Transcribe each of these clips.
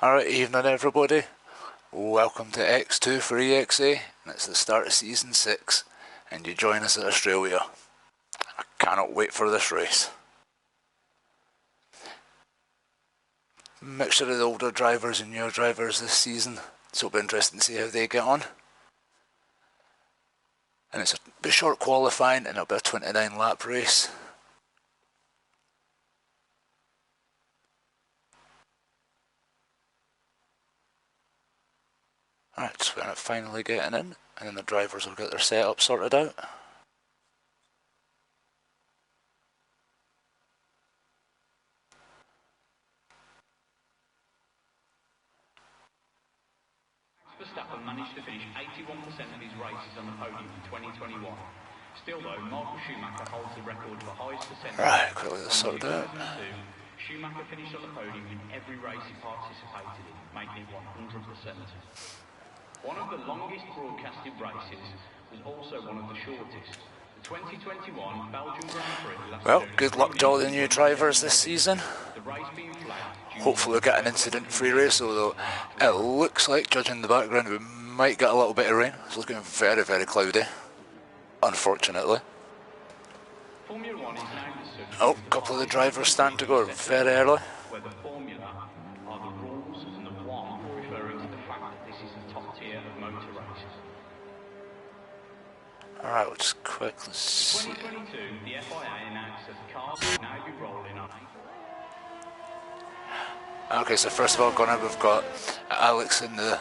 Alright, evening everybody. Welcome to X2 for EXA, and it's the start of Season 6, and you join us at Australia. I cannot wait for this race. Mixture of the older drivers and newer drivers this season, so it'll be interesting to see how they get on. And it's a short qualifying and it'll be a 29 lap race. Alright, so we're finally getting in, and then the drivers will get their setup sorted out. Verstappen managed to finish 81% of his races on the podium in 2021. Still though, Michael Schumacher holds the record for highest percentage. Right, quickly let's sort it out. Schumacher finished on the podium in every race he participated in, making it 100%. One of the longest broadcasted races was also one of the shortest. The 2021 Belgian Grand Prix. Well, good luck to all the new drivers this season. Hopefully we'll get an incident-free race, although it looks like, judging the background, we might get a little bit of rain. It's looking very, very cloudy, unfortunately. Oh, a couple of the drivers stand to go very early. Alright, we'll just quickly see. In 2022, the FIA announced that the cars will now be rolling on. Okay, so first of all, Gunnar, we've got Alex in the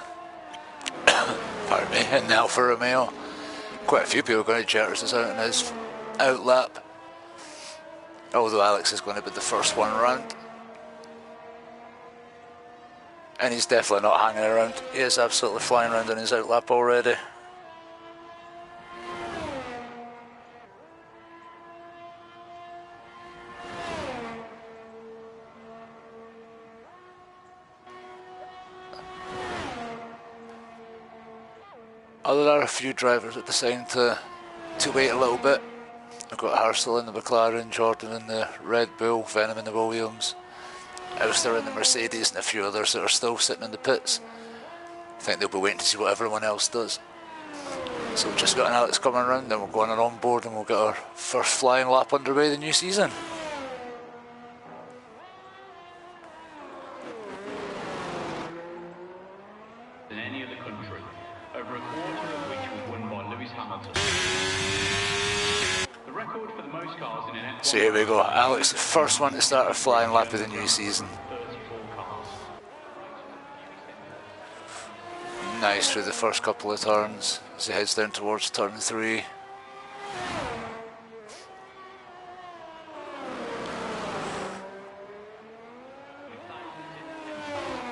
pardon me, in the Alfa Romeo. Quite a few people are going to jetters us out in his out lap. Although Alex is going to be the first one round. And he's definitely not hanging around. He is absolutely flying around in his out lap already. There are a few drivers that decided to wait a little bit. I've got Harsel in the McLaren, Jordan in the Red Bull, Venom in the Williams, Ouster in the Mercedes, and a few others that are still sitting in the pits. I think they'll be waiting to see what everyone else does. So we've just got an Alex coming around, then we'll go on an onboard and we'll get our first flying lap underway the new season. In any other country, over a quarter of which was won by Lewis Hamilton. The record for the most cars in an F1. So here we go, Alex, the first one to start a flying lap of the new season. 34 cars. Nice through the first couple of turns as he heads down towards turn 3.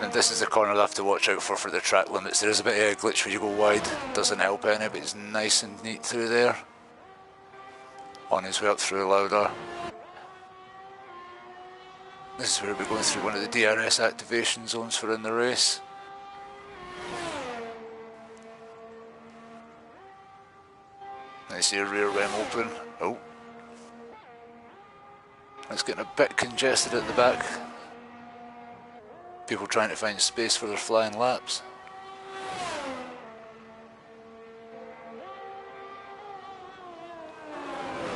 And this is the corner I have to watch out for the track limits. There is a bit of a glitch when you go wide, doesn't help any, but it's nice and neat through there. On his way up through Lauder. This is where we're going through one of the DRS activation zones for in the race. I see a rear rim open. Oh. It's getting a bit congested at the back. People trying to find space for their flying laps.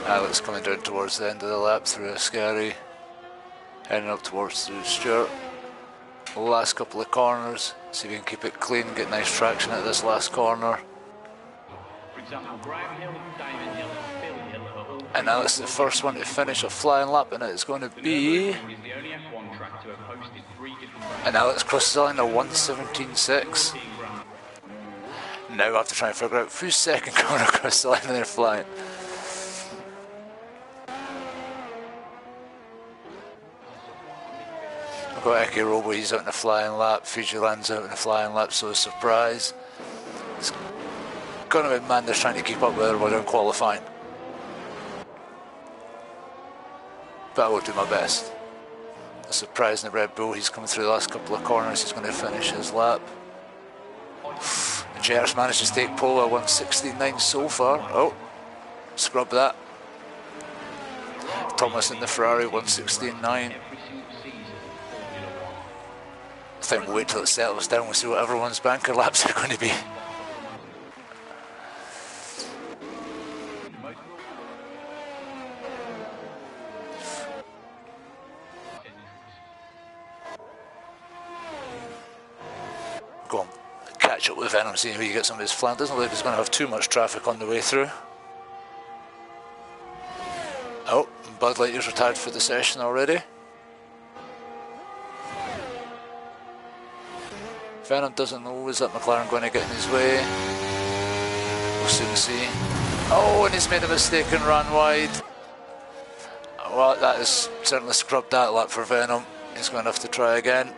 Alex coming down towards the end of the lap through Ascari, heading up towards through Stewart. The last couple of corners, see if we can keep it clean, get nice traction at this last corner. For example, Graham Hill, Damon Hill, and Phil Hill are all. And Alex the first one to finish a flying lap, and it's going to be. Is the only F1 track to have hosted 3 different races. And Alex crosses the line at 1:17.6. Now I have to try and figure out who's second corner across the line and they're flying. I've got Eki Robo, he's out in a flying lap, Fujiland's out in a flying lap, so a surprise. It's going to be Mander's trying to keep up with everyone in qualifying. But I will do my best. A surprise in the Red Bull, he's coming through the last couple of corners, he's going to finish his lap. Jetters managed to take pole at 1:16.9 so far. Oh, scrub that. Thomas in the Ferrari 1:16.9. I think we'll wait till it settles down, we'll see what everyone's banker laps are going to be. Go on, catch up with Venom, see who you get some of his flank. Doesn't look like he's going to have too much traffic on the way through. Oh, Bud Light is retired for the session already. Venom doesn't know, is that McLaren going to get in his way? We'll soon see. Oh, and he's made a mistake and ran wide. Well, that has certainly scrubbed that lap for Venom. He's going to have to try again.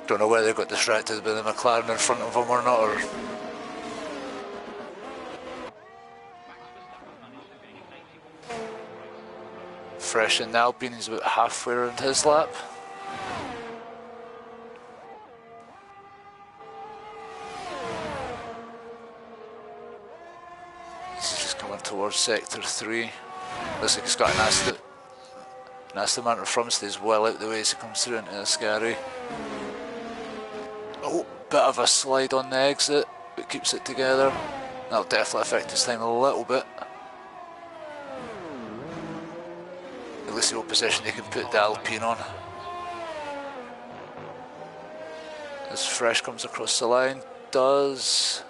Don't know whether they got distracted by the McLaren in front of him or not. Or fresh in the Alpine, he's about halfway around his lap. He's just coming towards sector 3. Looks like he's got a nasty amount of front stays well out the way as he comes through into the scary. Oh, bit of a slide on the exit, but keeps it together. That'll definitely affect his time a little bit. At least the opposition he can put the Alpine on. As Fresh comes across the line, does.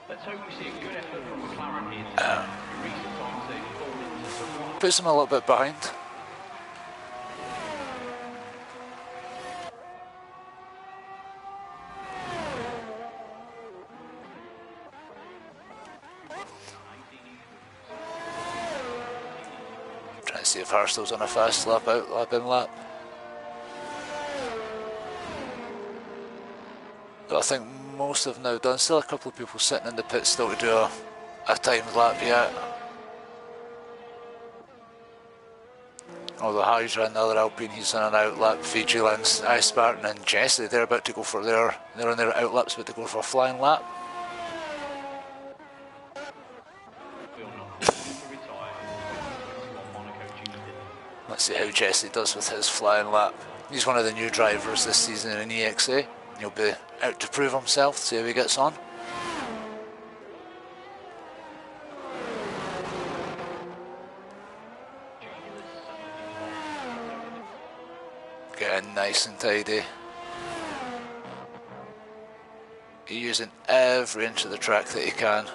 Let's hope we see a good effort from McLaren here today. Recent times they've fallen into some. Puts him a little bit behind. Trying to see if Harstow's on a fast lap out, lap in lap. But I think most have now done. Still a couple of people sitting in the pit still to do a timed lap yet. Although Harry's ran the other Alpine, he's on an out lap. Fiji Lance, Ice Spartan and Jesse, they're about to go for they're on their out laps, about to go for a flying lap. Let's see how Jesse does with his flying lap. He's one of the new drivers this season in EXA. He'll be out to prove himself, see how he gets on. Getting nice and tidy. He's using every inch of the track that he can.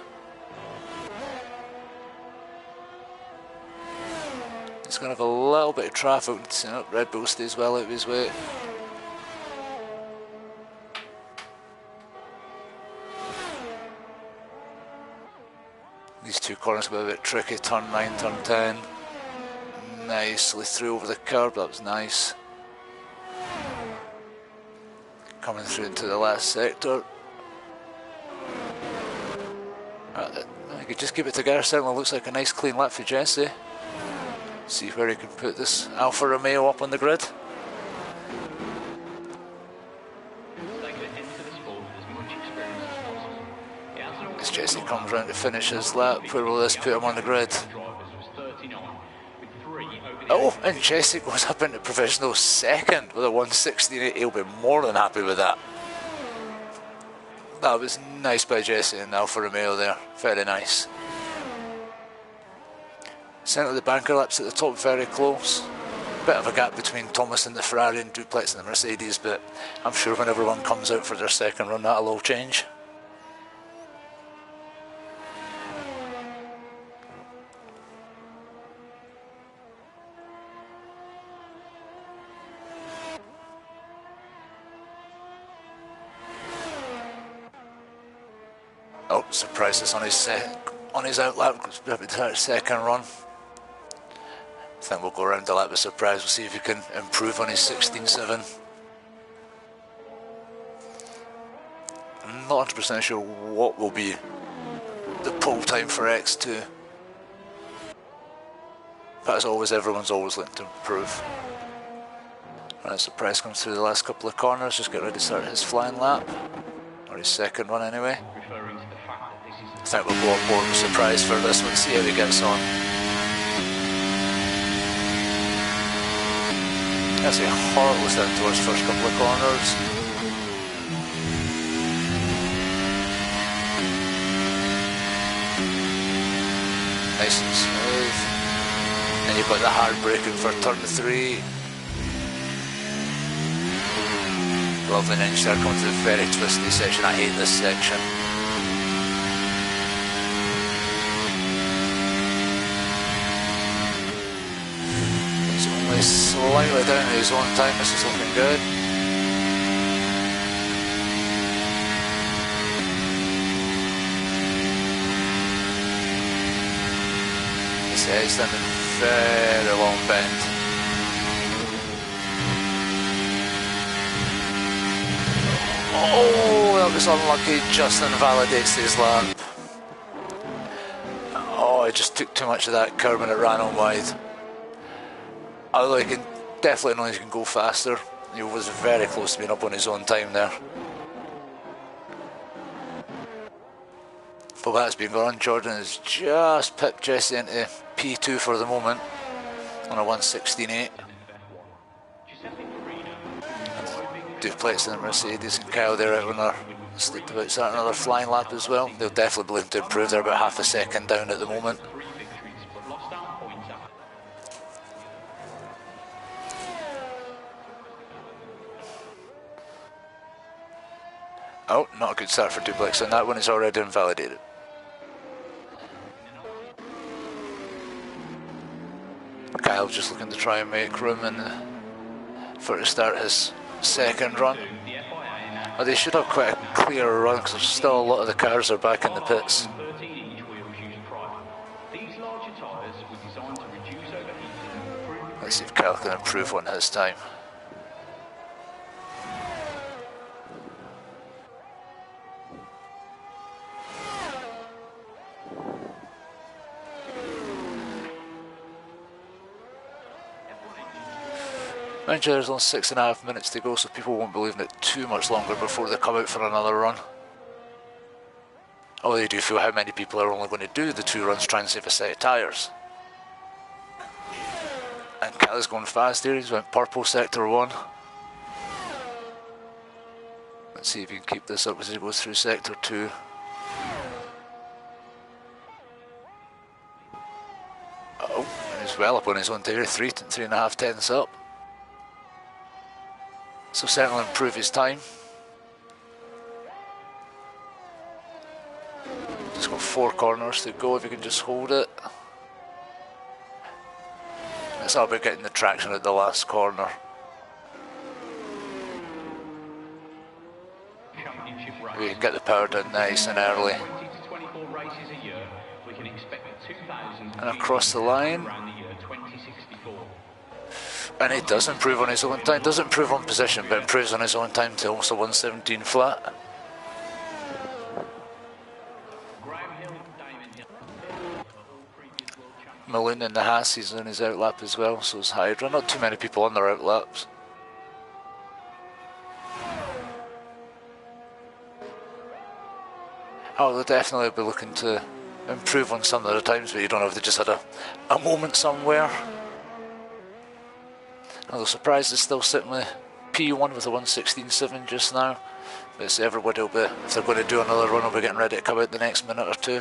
He's going to have a little bit of traffic. You know, Red Bull stays well out of his way. These two corners were a bit tricky. Turn 9, turn 10. Nicely through over the curb, that was nice. Coming through into the last sector. I could just keep it together. Certainly looks like a nice clean lap for Jesse. See where he can put this Alfa Romeo up on the grid. As Jesse comes round to finish his lap, where will this put him on the grid? Oh, and Jesse goes up into provisional second with a 1:16.8. He'll be more than happy with that. That was nice by Jesse and Alfa Romeo there. Very nice. Centre of the banker laps at the top, very close. Bit of a gap between Thomas and the Ferrari and Duplex and the Mercedes, but I'm sure when everyone comes out for their second run, that'll all change. Oh, surprises on his out lap, second run. I think we'll go around the lap with surprise. We'll see if he can improve on his 16.7. I'm not 100% sure what will be the pole time for X2. But as always, everyone's always looking to improve. Right, surprise comes through the last couple of corners. Just get ready to start his flying lap, or his second run anyway. I think we'll go on board with surprise for this one, see how he gets on. I say heartless down towards first couple of corners. Nice and smooth. And you've got the hard braking for turn 3. Lovely, and then you start coming to the very twisty section. I hate this section. He's only slightly down at his own time. This is looking good. His head's down a very long bend. Oh, that was unlucky, just invalidates his lap. Oh, it just took too much of that curve and it ran on wide. Although he can definitely know he can go faster. He was very close to being up on his own time there. But that's been going on. Jordan has just pipped Jesse into P2 for the moment on a 1:16.8. Duplex in the Mercedes and Kyle there out on their slipped about starting another flying lap as well. They'll definitely be looking to improve. They're about half a second down at the moment. Oh, not a good start for Duplex, and that one is already invalidated. Kyle just looking to try and make room for to start his second run. Oh, they should have quite a clear run because there's still a lot of the cars are back in the pits. Let's see if Kyle can improve on his time. Mind you, there's only 6.5 minutes to go, so people won't be leaving it too much longer before they come out for another run. Oh, they do feel how many people are only going to do the 2 runs, trying to save a set of tyres. And Kelly's going fast here, he's went purple sector 1. Let's see if he can keep this up as he goes through sector 2. Oh, and he's well up on his own tire, 3.5 tenths up. So certainly improve his time. Just got 4 corners to go if you can just hold it. It's all about getting the traction at the last corner. We can get the power down nice and early. And across the line. And he does improve on his own time. Doesn't improve on position, but improves on his own time to almost a 1:17 flat. Maloon in the Haas, he's on his outlap as well, so is Hydra. Not too many people on their outlaps. Oh, they'll definitely be looking to improve on some of their times, but you don't know if they just had a moment somewhere. Although surprise is still sitting with P1 with a 1:16.7 just now. But everybody will be, if they're going to do another run, will be getting ready to come out the next minute or two.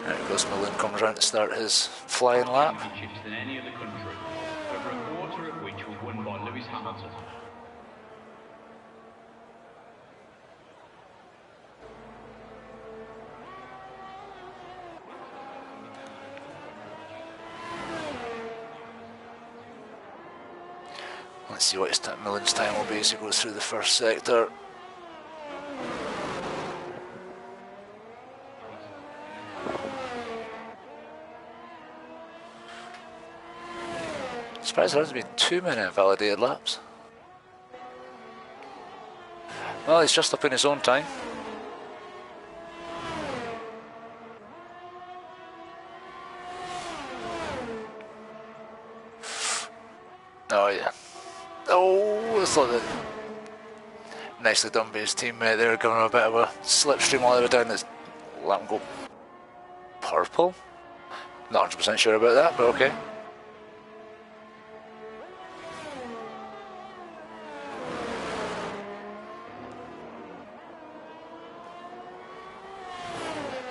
There he goes, Maloon comes around to start his flying lap. Than any other country, over a quarter of which was won by Lewis Hamilton. Let's see what his Maloon's time will be as he goes through the first sector. Surprised there hasn't been too many invalidated laps. Well, he's just up in his own time. Oh yeah. Oh, I thought that. Nicely done by his teammate there, giving him a bit of a slipstream while they were down. Let him go purple? Not 100% sure about that, but okay.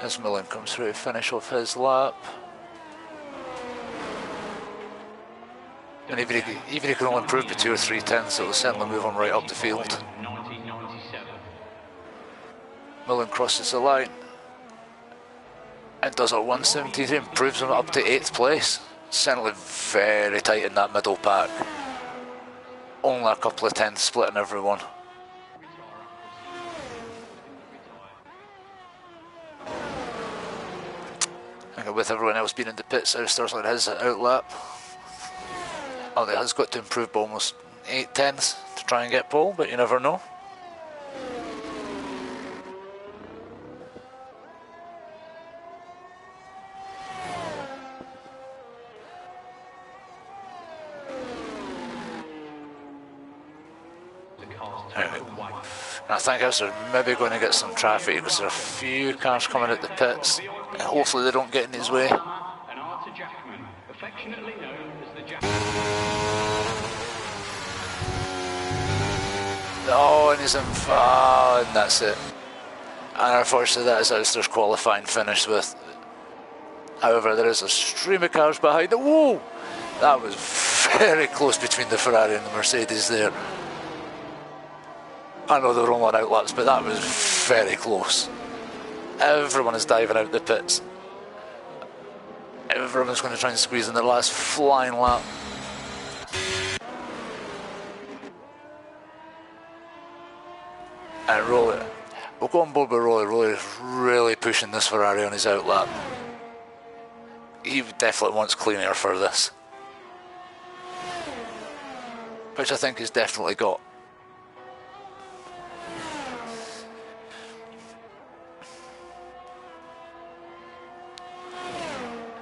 As Millen comes through to finish off his lap. And even if he can only improve by 2 or 3 tenths, it'll certainly move him right up the field. Millen crosses the line and does a 117, improves him up to 8th place. Certainly very tight in that middle pack. Only a couple of tenths splitting everyone. And with everyone else being in the pits, Alistair's on his outlap. Oh, he has got to improve by almost 8 tenths to try and get pole, but you never know. And I think Alistair's maybe going to get some traffic because there are a few cars coming out the pits. And hopefully they don't get in his way. Oh, and he's in and that's it. And unfortunately that is Alistair's qualifying finish with. However, there is a stream of cars behind it. Whoa! That was very close between the Ferrari and the Mercedes there. I know they were only on outlaps, but that was very close. Everyone is diving out the pits. Everyone's going to try and squeeze in their last flying lap. And Rolly, we'll go on board with Rolly. Rolly is really pushing this Ferrari on his outlap. He definitely wants clean air for this. Which I think he's definitely got.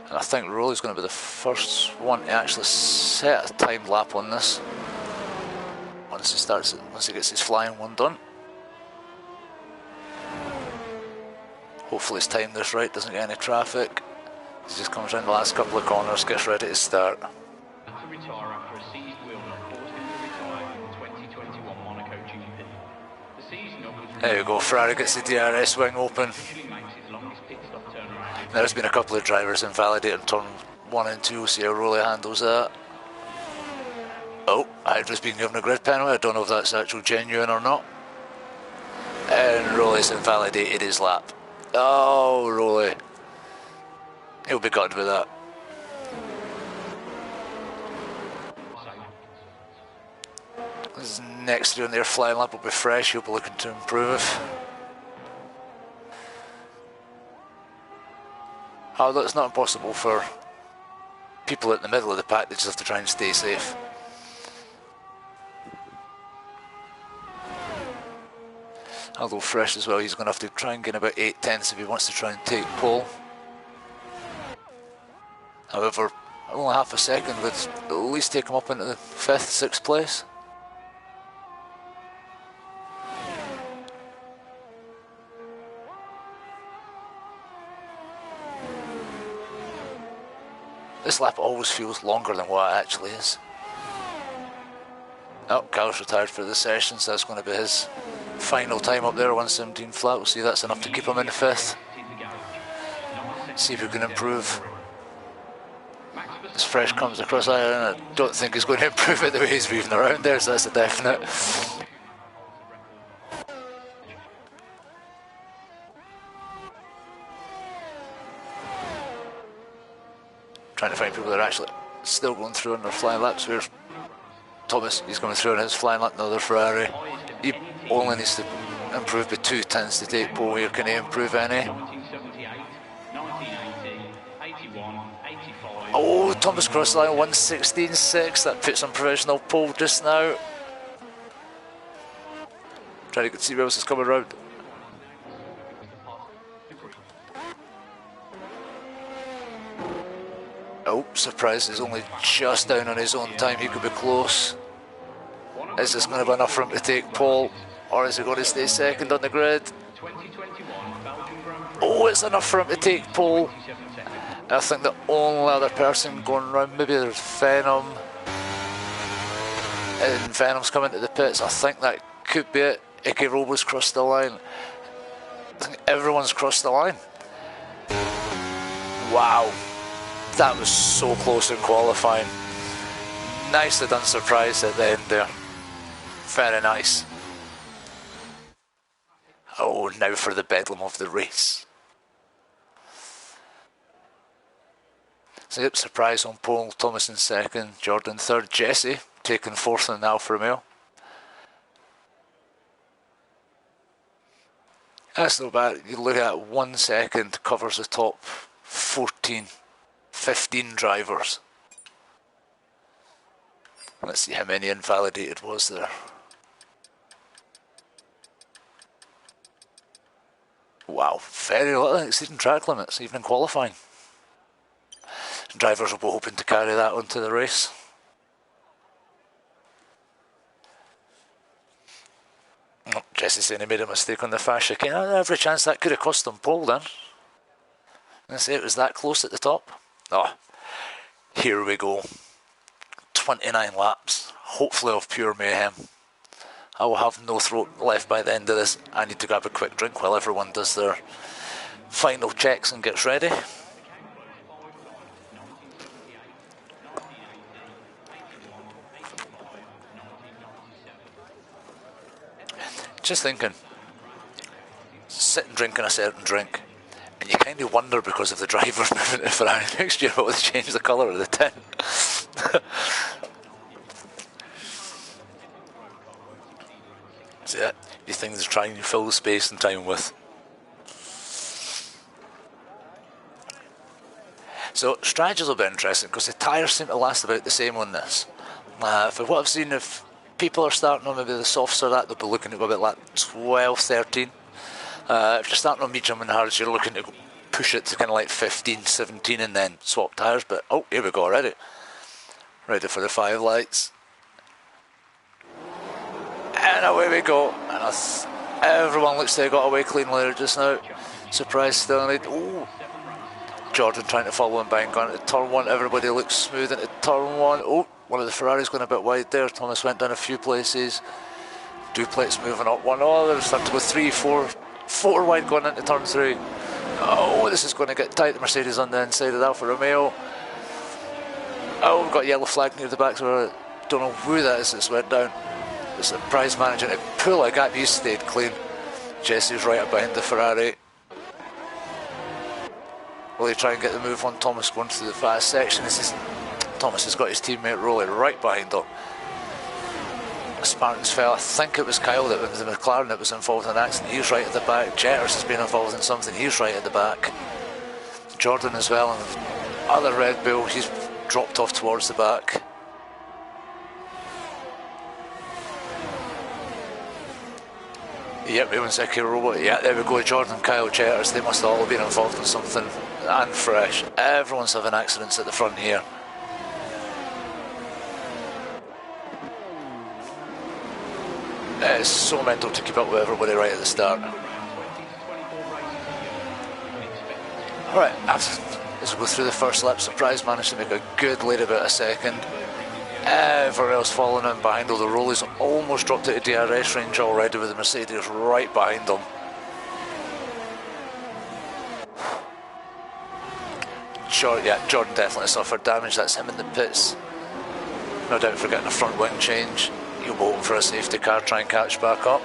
And I think Rolly's going to be the first one to actually set a time lap on this. Once he gets his flying one done. Hopefully he's timed this right, doesn't get any traffic. He just comes around the last couple of corners, gets ready to start. There you go, Ferrari gets the DRS wing open. There's been a couple of drivers invalidated turn 1 and 2, we'll see how Rolly handles that. Oh, Hydra's been given a grid penalty, I don't know if that's actually genuine or not. And Rolly's invalidated his lap. Oh, Rolly. He'll be gutted with that. His next three on their flying lap will be fresh, he'll be looking to improve. Although it's not impossible for people at the middle of the pack, they just have to try and stay safe. Although fresh as well, he's going to have to try and gain about 8 tenths if he wants to try and take pole. However, only half a second would at least take him up into the 5th, 6th place. This lap always feels longer than what it actually is. Oh, Cal's retired for the session, so that's going to be his final time up there, 117 flat. We'll see if that's enough to keep him in the 5th. See if we can improve. As Fresh comes across iron, I don't think he's going to improve it the way he's weaving around there, so that's a definite. Trying to find people that are actually still going through on their flying laps. Where's Thomas? He's going through on his flying lap, another Ferrari. He only needs to improve by 2 tenths to take pole. Here, can he improve any? Oh, Thomas crossed the line 1:16.6. That puts on provisional pole just now. Trying to see who else is coming around. Oh, surprise, he's only just down on his own time, he could be close. Is this going to be enough for him to take pole, or is he going to stay second on the grid? Oh, Oh, it's enough for him to take pole. I think the only other person going round, maybe there's Venom. And Venom's coming to the pits. I think that could be it. Ike Robo's crossed the line. I think everyone's crossed the line. Wow. That was so close in qualifying. Nicely done, surprise at the end there. Very nice. Oh, now for the bedlam of the race. So yep, surprise on pole, Thomas in second, Jordan third, Jesse taking fourth in the Alfa Romeo. That's not bad. You look at 1 second covers the top 14, 15 drivers. Let's see how many invalidated was there. Wow, very little exceeding track limits, even in qualifying. Drivers will be hoping to carry that onto the race. Oh, Jesse saying he made a mistake on the fast chicane. Every chance that could have cost them pole then. I say it was that close at the top. Oh, here we go. 29 laps, hopefully of pure mayhem. I will have no throat left by the end of this. I need to grab a quick drink while everyone does their final checks and gets ready. Just thinking, sitting drinking a certain drink, and you kind of wonder because of the drivers moving to Ferrari next year what would change the colour of the tent. See that? These things are trying to fill the space and time with. So strategies will be interesting because the tyres seem to last about the same on this. For what I've seen, if people are starting on maybe the softs or that, they'll be looking at about like 12, 13. If you're starting on medium and hards, you're looking to push it to kind of like 15, 17 and then swap tyres. But oh, here we go already. Ready for the 5 lights. And away we go. And everyone looks to have got away cleanly there just now. Surprise still in it. Ooh. Jordan trying to follow him behind, going into turn 1. Everybody looks smooth into turn 1. Oh, one of the Ferraris going a bit wide there. Thomas went down a few places. Duplex moving up 1. Oh, they're starting to go 3, 4 wide going into turn 3. Oh, this is going to get tight. The Mercedes on the inside of the Alfa Romeo. Oh, we've got a yellow flag near the back, so I don't know who that is that's went down. The surprise managing to pull a gap. He's stayed clean. Jesse's right up behind the Ferrari. Will he try and get the move on Thomas going through the fast section? Thomas has got his teammate rolling right behind him. Spartans fell. I think it was Kyle that was the McLaren that was involved in an accident. He's right at the back. Jetters has been involved in something. He's right at the back. Jordan as well, and the other Red Bull, he's dropped off towards the back. Yep, everyone's like a robot. Yeah, there we go. Jordan, Kyle, Jetters, they must have all been involved in something. And fresh. Everyone's having accidents at the front here. It's so mental to keep up with everybody right at the start. Alright, as we go through the first lap, Surprise managed to make a good lead about a second. Everyone else following in behind, though the Rollies almost dropped out of DRS range already with the Mercedes right behind them. Jordan definitely suffered damage. That's him in the pits. No doubt for getting a front wing change. He'll be hoping for a safety car, try and catch back up.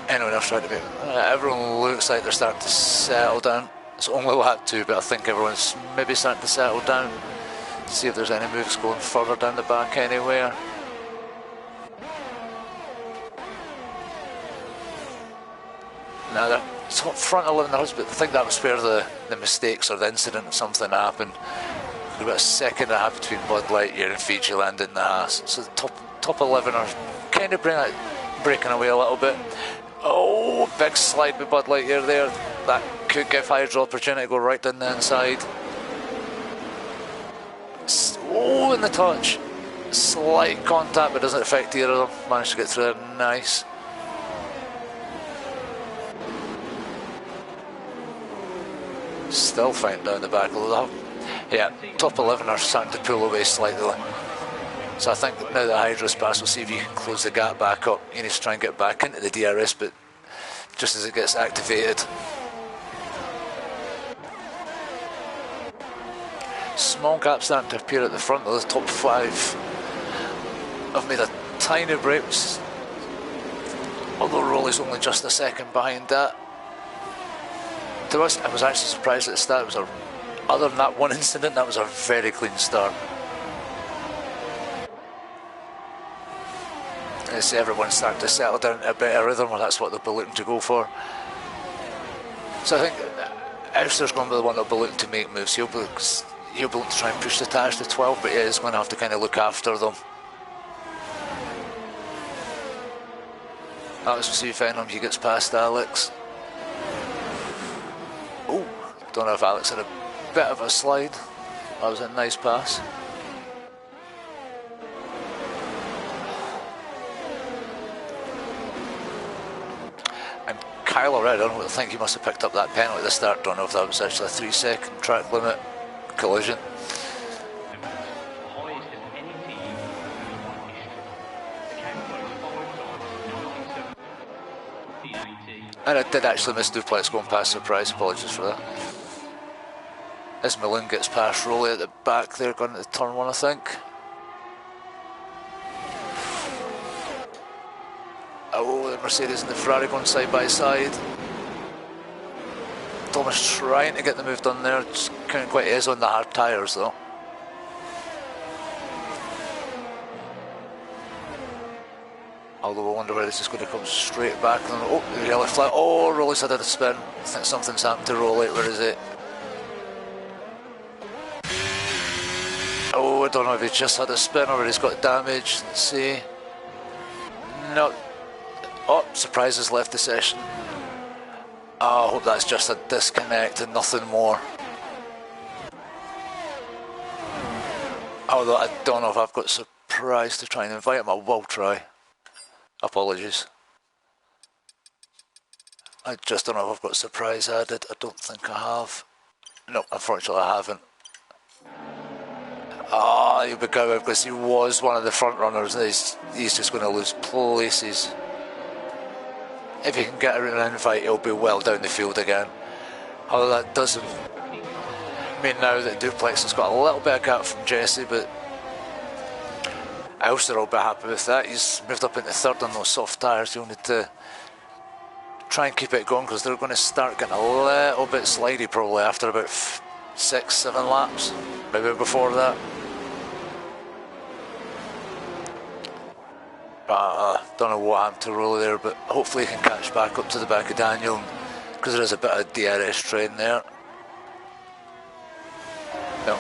Anyone else trying to be... everyone looks like they're starting to settle down. It's only lap 2, but I think everyone's maybe starting to settle down. See if there's any moves going further down the back anywhere. Now they're top front 11 hours, but I think that was where the mistakes or the incident or something happened. About a second and a half between Bud Lightyear and Fiji landing the Haas. So the top 11 are kind of breaking away a little bit. Oh, big slide with Bud Lightyear there. That could give Hydra opportunity to go right down the inside. Oh, in the touch. Slight contact, but doesn't affect either of them. Managed to get through there, nice. Still fighting down the back a little. Yeah, top 11 are starting to pull away slightly. So I think now the Hydra's pass, we'll see if you can close the gap back up. You need to try and get back into the DRS, but just as it gets activated. Small gap starting to appear at the front of the top 5. I've made a tiny break, although Rolly's only just a second behind that. To us, I was actually surprised at the start. Other than that one incident, that was a very clean start. As everyone's starting to settle down to a better rhythm, well, that's what they'll be looking to go for. So I think Ouster's going to be the one that'll be looking to make moves. He'll be looking to try and push the Taj to 12, but he is going to have to kind of look after them. Let's see if any of he gets past Alex. Oh, don't know if Alex had a bit of a slide. That was a nice pass. And Kyle already, I don't think he must have picked up that penalty at the start. Don't know if that was actually a 3-second track limit collision. And I did actually miss Duplex going past Surprise, apologies for that. As Malone gets past Rolly at the back there, going into turn 1 I think. Oh, the Mercedes and the Ferrari going side by side. Thomas trying to get the move done there, just couldn't quite is on the hard tyres though. Although I wonder whether this is going to come straight back. Oh, the yellow flag. Oh, Rolly's had a spin. I think something's happened to Rolly. Where is it? Oh, I don't know if he's just had a spin or if he's got damage. Let's see. No. Oh, Surprise has left the session. Oh, I hope that's just a disconnect and nothing more. Although I don't know if I've got Surprise to try and invite him. I will try. Apologies. I just don't know if I've got Surprise added. I don't think I have. No, unfortunately I haven't. He'll be going because he was one of the front runners. He's just going to lose places. If he can get an invite, he'll be well down the field again. Although that doesn't mean now that Duplex has got a little bit of gap from Jesse, but Elster will be happy with that. He's moved up into third on those soft tyres. He'll need to try and keep it going because they're going to start getting a little bit slidey probably after about 6-7 laps, maybe before that. Don't know what happened to Rolly there, but hopefully he can catch back up to the back of Daniel because there is a bit of DRS train there. No,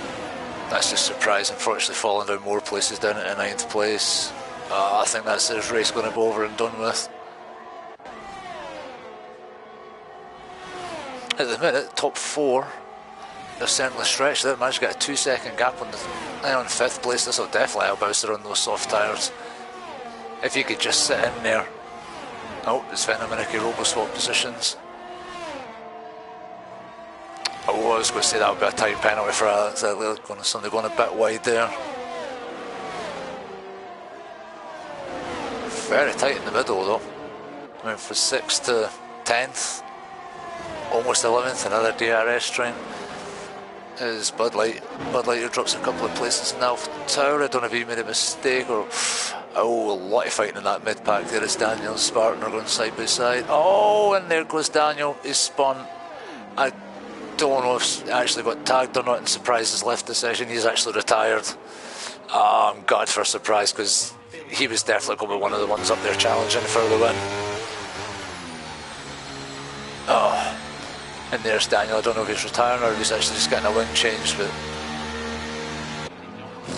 that's just Surprise, unfortunately falling down more places down into 9th place. I think that's his race going to be over and done with. At the minute, top 4, they're certainly stretched. They managed to get a 2-second gap on 5th place. This will definitely help Ouster on those soft tyres. If you could just sit in there. Oh, it's Venom and Ricky Robo swap positions. Oh, I was going to say that would be a time penalty for Alex. Somebody going a bit wide there. Very tight in the middle though. I mean, from 6th to 10th, almost 11th, another DRS train. Is Bud Light. Bud Light drops a couple of places in Alpha Tower. I don't know if he made a mistake or... Oh, a lot of fighting in that mid-pack there as Daniel and Spartan are going side by side. Oh, and there goes Daniel. He's spun. I don't know if he actually got tagged or not, and Surprise has left the session. He's actually retired. I'm glad for Surprise because he was definitely going to be one of the ones up there challenging for the win. Oh, and there's Daniel. I don't know if he's retiring or if he's actually just getting a wing changed, but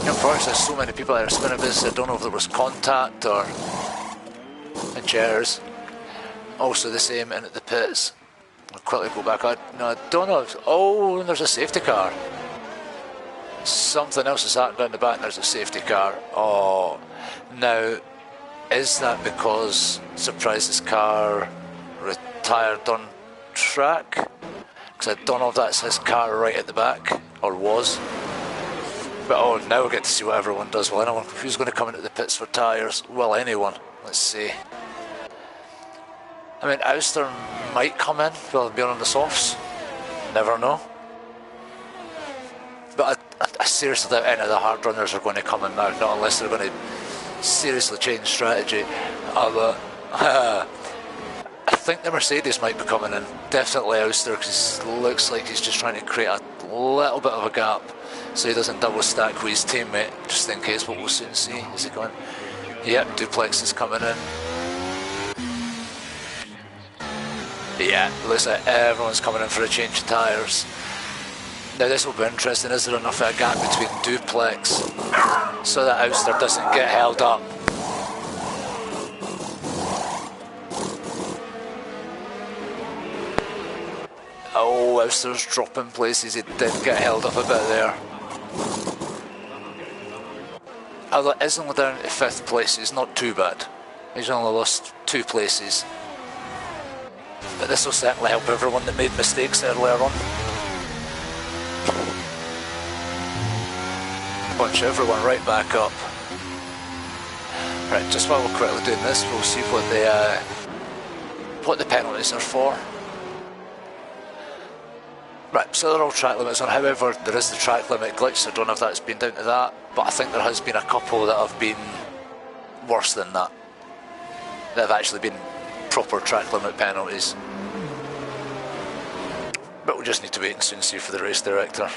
unfortunately there's so many people that are spinning business. I don't know if there was contact or and chairs. Also the same in at the pits. I'll quickly go back. I don't know. Oh, and there's a safety car. Something else is happening down the back. There's a safety car. Oh, now, is that because Surprise's car retired on track? Because I don't know if that's his car right at the back, or was. But oh, now we get to see what everyone does. Well, anyone, who's going to come into the pits for tyres? Well, anyone. Let's see. I mean, Ouster might come in while being on the softs. Never know. But I seriously doubt any of the hard runners are going to come in now, not unless they're going to seriously change strategy. I think the Mercedes might be coming in. Definitely Ouster, because it looks like he's just trying to create a little bit of a gap so he doesn't double stack with his teammate, just in case, but we'll soon see. Is he going? Yep, Duplex is coming in. Yeah, looks like everyone's coming in for a change of tyres. Now this will be interesting. Is there enough of a gap between Duplex so that Ouster doesn't get held up? Oh, Ouster's dropping places. He did get held up a bit there. Although it is only down to 5th place, it's not too bad. He's only lost 2 places. But this will certainly help everyone that made mistakes earlier on. Bunch everyone right back up. Right, just while we're quickly doing this, we'll see what the penalties are for. Right, so there are all track limits on. However, there is the track limit glitch. I don't know if that's been down to that, but I think there has been a couple that have been worse than that. That have actually been proper track limit penalties. But we'll just need to wait and soon see for the race director.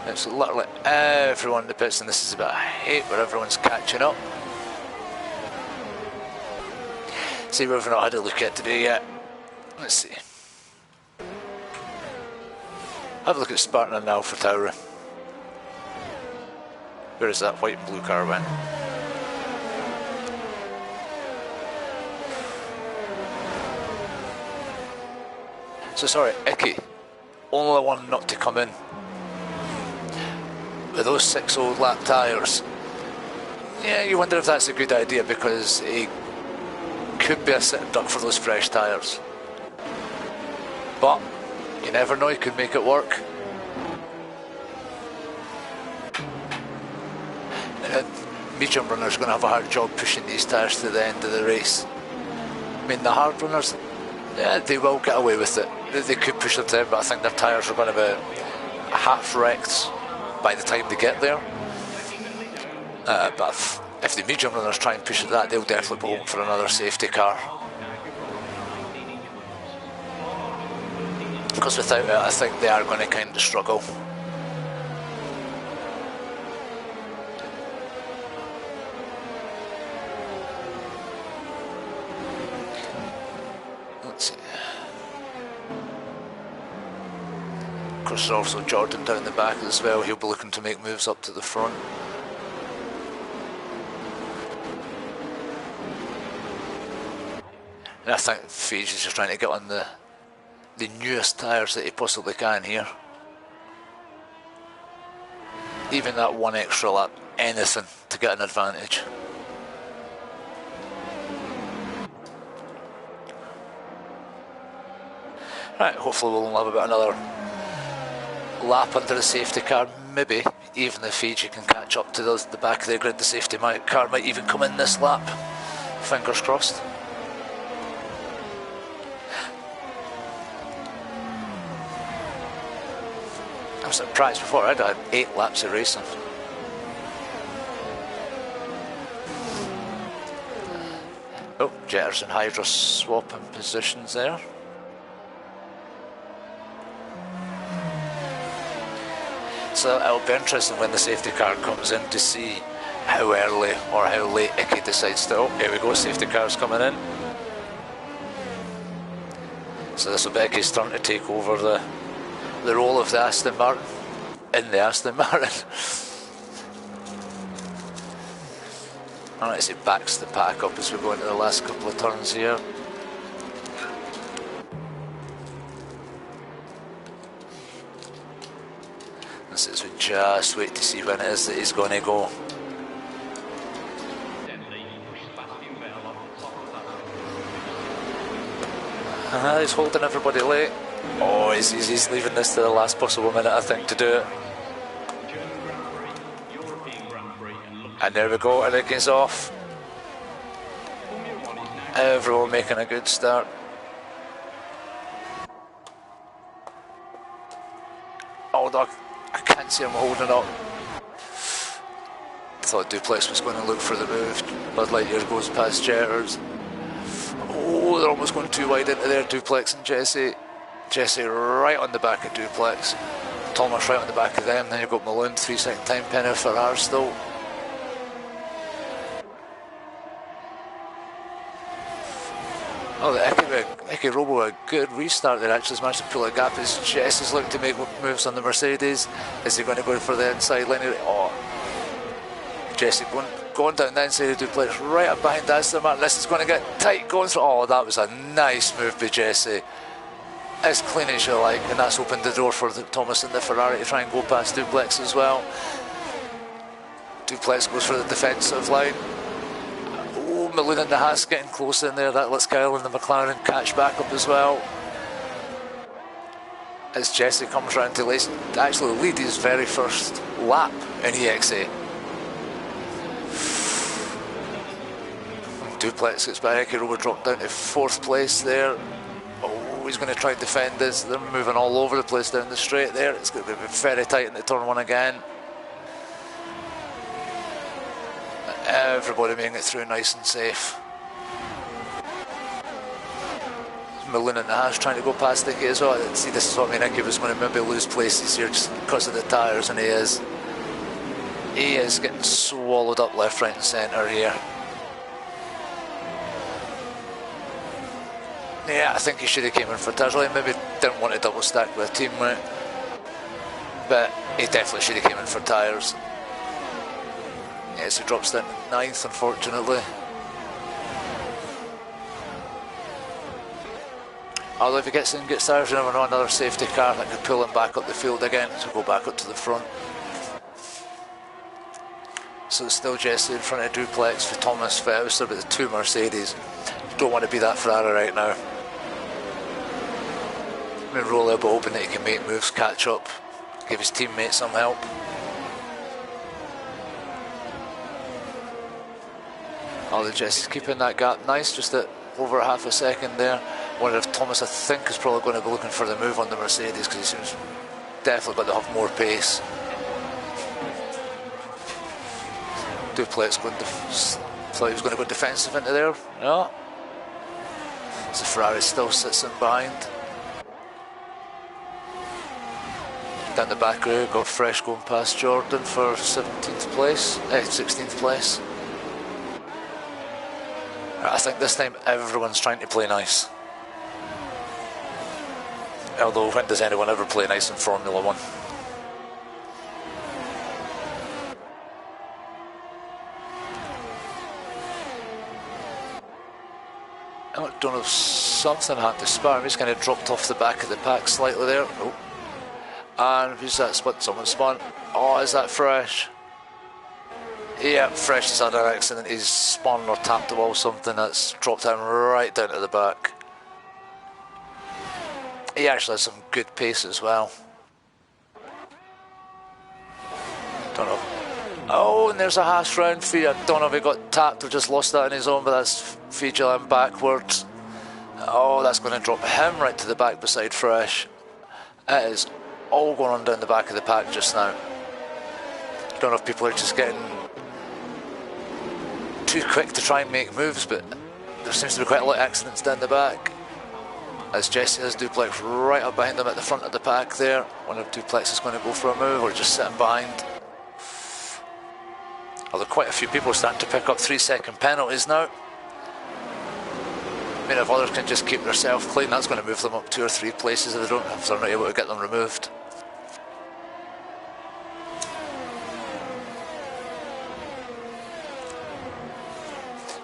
It's literally everyone in the pits, and this is about 8 where everyone's catching up. See, we've not had a look at today yet. Let's see. Have a look at Spartan and Alpha Tauri. Where is that white and blue car went? So sorry, Icky, only one not to come in. With those 6 old lap tyres. Yeah, you wonder if that's a good idea, because he could be a sitting duck for those fresh tyres. But you never know, he could make it work. Medium runners are going to have a hard job pushing these tyres to the end of the race. I mean, the hard runners, yeah, they will get away with it. They could push them to the end, but I think their tyres are going to be half wrecked by the time they get there. But if the medium runners try and push at that, they'll definitely be hoping for another safety car. Because without it, I think they are going to kind of struggle. Let's see. Of course, there's also Jordan down the back as well. He'll be looking to make moves up to the front. And I think Fage is just trying to get on the newest tyres that he possibly can here. Even that one extra lap, anything to get an advantage. Right, hopefully we'll have about another lap under the safety car. Maybe even if Fiji can catch up to the back of the grid, the safety car might even come in this lap. Fingers crossed. I'm surprised, before I'd had 8 laps of racing. Oh, Jetters and Hydra swapping positions there. So it'll be interesting when the safety car comes in to see how early or how late Icky decides to. Oh, here we go, safety car's coming in. So this will be Icky's turn to take over the role of the Aston Martin in the Aston Martin. Alright, as he backs the pack up as we go into the last couple of turns here. And so we just wait to see when it is that he's going to go. He's holding everybody late. Oh, he's leaving this to the last possible minute, I think, to do it. And there we go, and it gets off. Everyone making a good start. Oh, no, I can't see him holding up. Thought Duplex was going to look for the move. Bud Lightyear goes past Jetters. Oh, they're almost going too wide into there, Duplex and Jesse. Jesse right on the back of Duplex. Thomas right on the back of them. Then you've got Malone, 3-second time penalty for Harstall. Oh, the Icky Robo, a good restart there, actually has managed to pull a gap as Jesse's looking to make moves on the Mercedes. Is he going to go for the inside line? Oh, Jesse going down the inside of Duplex, right up behind Aston Martin. This is going to get tight going through. Oh, that was a nice move by Jesse. As clean as you like, and that's opened the door for Thomas and the Ferrari to try and go past Duplex as well. Duplex goes for the defensive line. Oh, Malone and the Haas getting close in there. That lets Kyle and the McLaren catch back up as well. As Jesse comes round to actually lead his very first lap in EXA. Duplex gets by. Icky Robo dropped down to 4th place there. Oh, he's going to try and defend this. They're moving all over the place down the straight there. It's going to be very tight in the turn 1 again. Everybody making it through nice and safe. Malone and the Haas trying to go past Icky as well. See, this is what I mean. Icky was going to maybe lose places here just because of the tyres, and he is. He is getting swallowed up left, right and centre here. Yeah, I think he should have came in for tyres. Maybe didn't want to double stack with a teammate, but he definitely should have came in for tyres. Yes, he drops down to 9th, unfortunately. Although if he gets in, gets tyres, you never know, another safety car that could pull him back up the field again to go back up to the front. So it's still Jesse in front of Duplex for Thomas Fauster, but the 2 Mercedes. Don't want to be that Ferrari right now. I mean, roll a bit hoping that he can make moves, catch up, give his teammates some help. Oh, the Jesse's keeping that gap nice, just at over half a second there. Wonder if Thomas, I think, is probably going to be looking for the move on the Mercedes, because he seems definitely going to have more pace. Duplex going thought he was going to go defensive into there. No. So Ferrari still sits in behind. Down the back row, got Fresh going past Jordan for 16th place. I think this time everyone's trying to play nice. Although, when does anyone ever play nice in Formula 1? I don't know if something happened to Spartan. He's kind of dropped off the back of the pack slightly there. Oh. And who's that spun? Someone spun. Oh, is that Fresh? Yeah, Fresh has had an accident. He's spun or tapped the wall, something that's dropped him right down to the back. He actually has some good pace as well. Don't know. Oh, and there's a Haas round feed. I don't know if he got tapped or just lost that on his own, but that's Fijilan backwards. Oh, that's going to drop him right to the back beside Fresh. It is all going on down the back of the pack just now. Don't know if people are just getting too quick to try and make moves, but there seems to be quite a lot of accidents down the back. As Jesse has Duplex right up behind them at the front of the pack there. Wonder if Duplex is going to go for a move or just sitting behind. Although quite a few people are starting to pick up 3-second penalties now. I mean, if others can just keep themselves clean, that's going to move them up 2 or 3 places if they're not able to get them removed.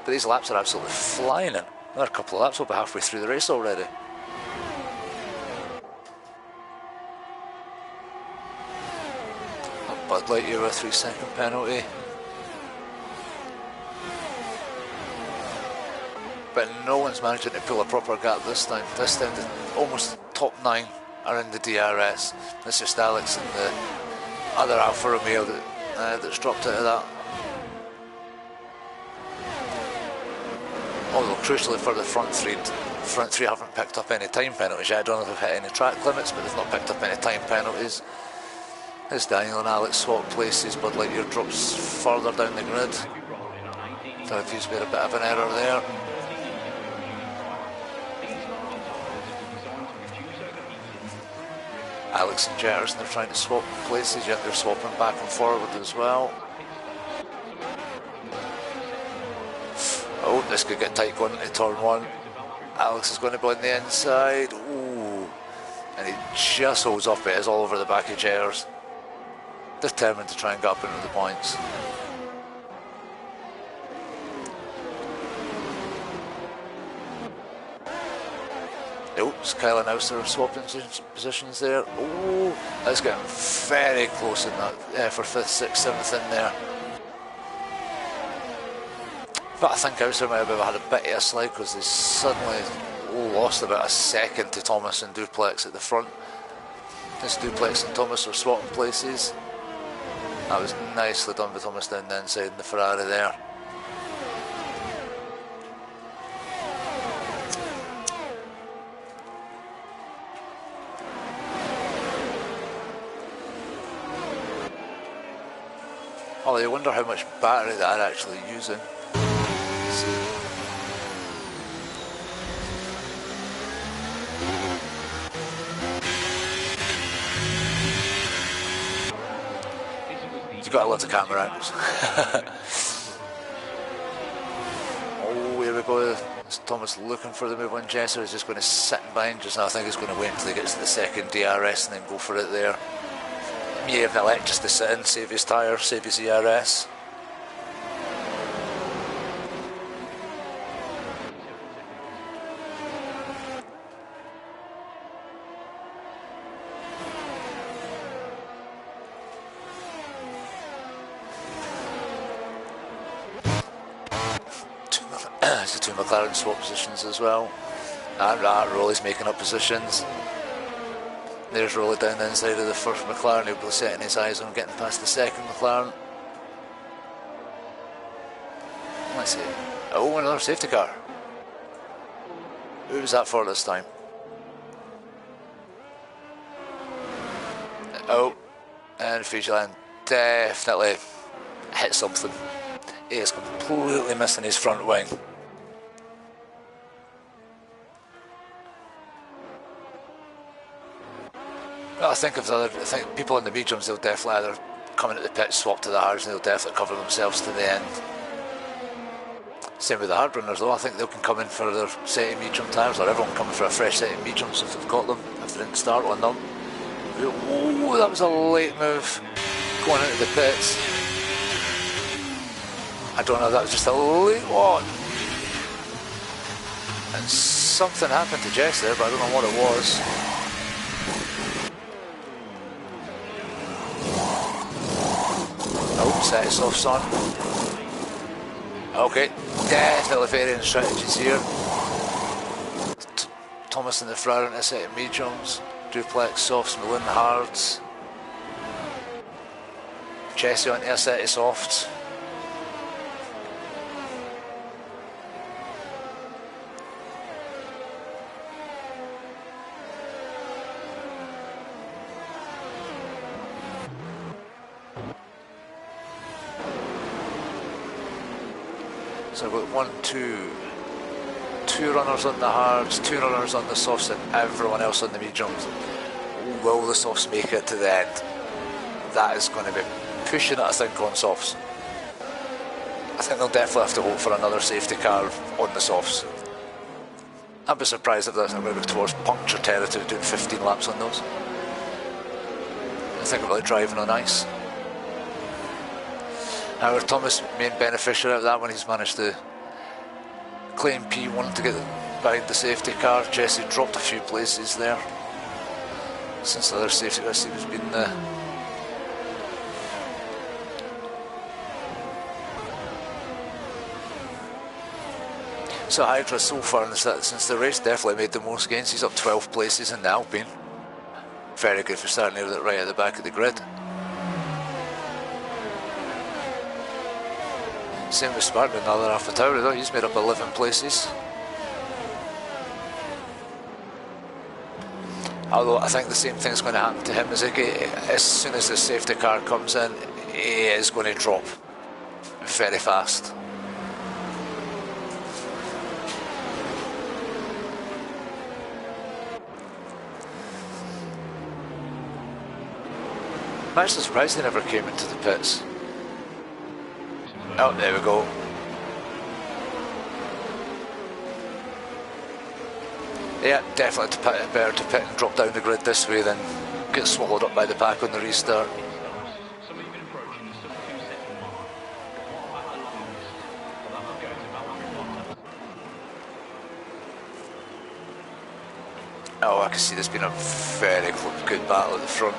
But these laps are absolutely flying in. Another couple of laps, we'll be halfway through the race already. Bud Light, you have a 3-second penalty. But no one's managing to pull a proper gap this time. This time, almost top 9 are in the DRS. It's just Alex and the other Alfa Romeo that's dropped out of that. Although crucially for the front three haven't picked up any time penalties yet. I don't know if they've hit any track limits, but they've not picked up any time penalties. As Daniel and Alex swap places, Bud Lightyear drops further down the grid. There appears to be a bit of an error there. Alex and Jetterson, they're trying to swap places, yet they're swapping back and forward as well. Oh, this could get tight going into turn 1. Alex is going to be on the inside. Ooh. And he just holds up, it is all over the back of Jetters. Determined to try and get up into the points. Oh, Kyle and Auster are swapping positions there. Oh, that's getting very close in that for 5th, 6th, 7th in there. But I think Auster might have had a bit of a slide because they suddenly lost about a second to Thomas and Duplex at the front. This Duplex and Thomas are swapping places. That was nicely done by Thomas down the inside in the Ferrari there. Oh, I wonder how much battery they're actually using. Let's see. You've got a lot of camera angles. Oh, here we go. Thomas looking for the move on Jesser. He's just going to sit behind just now. I think he's going to wait until he gets to the second DRS and then go for it there. May have elected just to sit in, save his tyre, save his ERS. The two McLaren swap positions as well. And Rolly's making up positions. There's Rolly down the inside of the first McLaren. He'll be setting his eyes on getting past the second McLaren. Let's see. Oh, another safety car. Who was that for this time? Oh, and Friesland definitely hit something. He is completely missing his front wing. I think people in the mediums, they'll definitely either come into the pit, swap to the hards, and they'll definitely cover themselves to the end. Same with the hard runners though. I think they can come in for their set of medium tyres, or everyone coming for a fresh set of mediums if they've got them, if they didn't start on them. Oh, that was a late move going into the pits. I don't know, that was just a late one. And something happened to Jess there, but I don't know what it was. Oh, set his softs on. Okay, definitely varying strategies here. Thomas in the front into a set of mediums. Duplex softs, Malone hards. Jesse onto a set of softs. So we've got two runners on the hards, 2 runners on the softs, and everyone else on the mediums. Will the softs make it to the end? That is going to be pushing it, I think, on softs. I think they'll definitely have to hope for another safety car on the softs. I'd be surprised if that's moving towards puncture territory, doing 15 laps on those. I think about driving on ice. Howard Thomas, main beneficiary of that one, he's managed to claim P1 to get behind the safety car. Jesse dropped a few places there since the other safety car has been there. So Hydra so far since the race definitely made the most gains. He's up 12 places in the Alpine. Very good for starting out right at the back of the grid. Same with Spartan, another AlphaTauri though, he's made up 11 places. Although I think the same thing's going to happen to him as soon as the safety car comes in, he is going to drop very fast. I'm actually surprised they never came into the pits. Oh, there we go. Yeah, definitely better to pit and drop down the grid this way than get swallowed up by the pack on the restart. Oh, I can see there's been a very good battle at the front.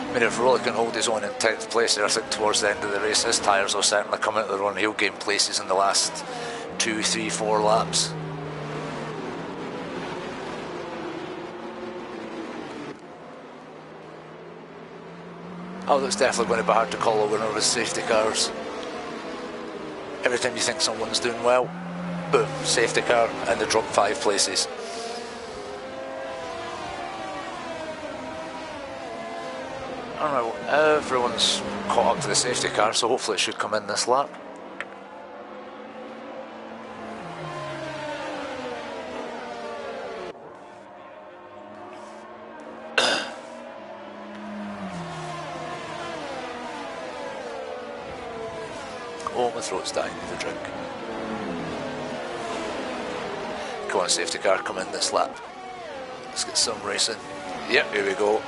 I mean, if Rolly can hold his own in 10th place there, I think towards the end of the race, his tyres will certainly come out of their own. He'll gain places in the last 2, 3, 4 laps. Oh, that's definitely going to be hard to call a winner with safety cars. Every time you think someone's doing well, boom, safety car, and they drop 5 places. Alright, well, everyone's caught up to the safety car, so hopefully it should come in this lap. Oh, my throat's dying, need a drink. Come on, safety car, come in this lap. Let's get some racing. Yep, here we go.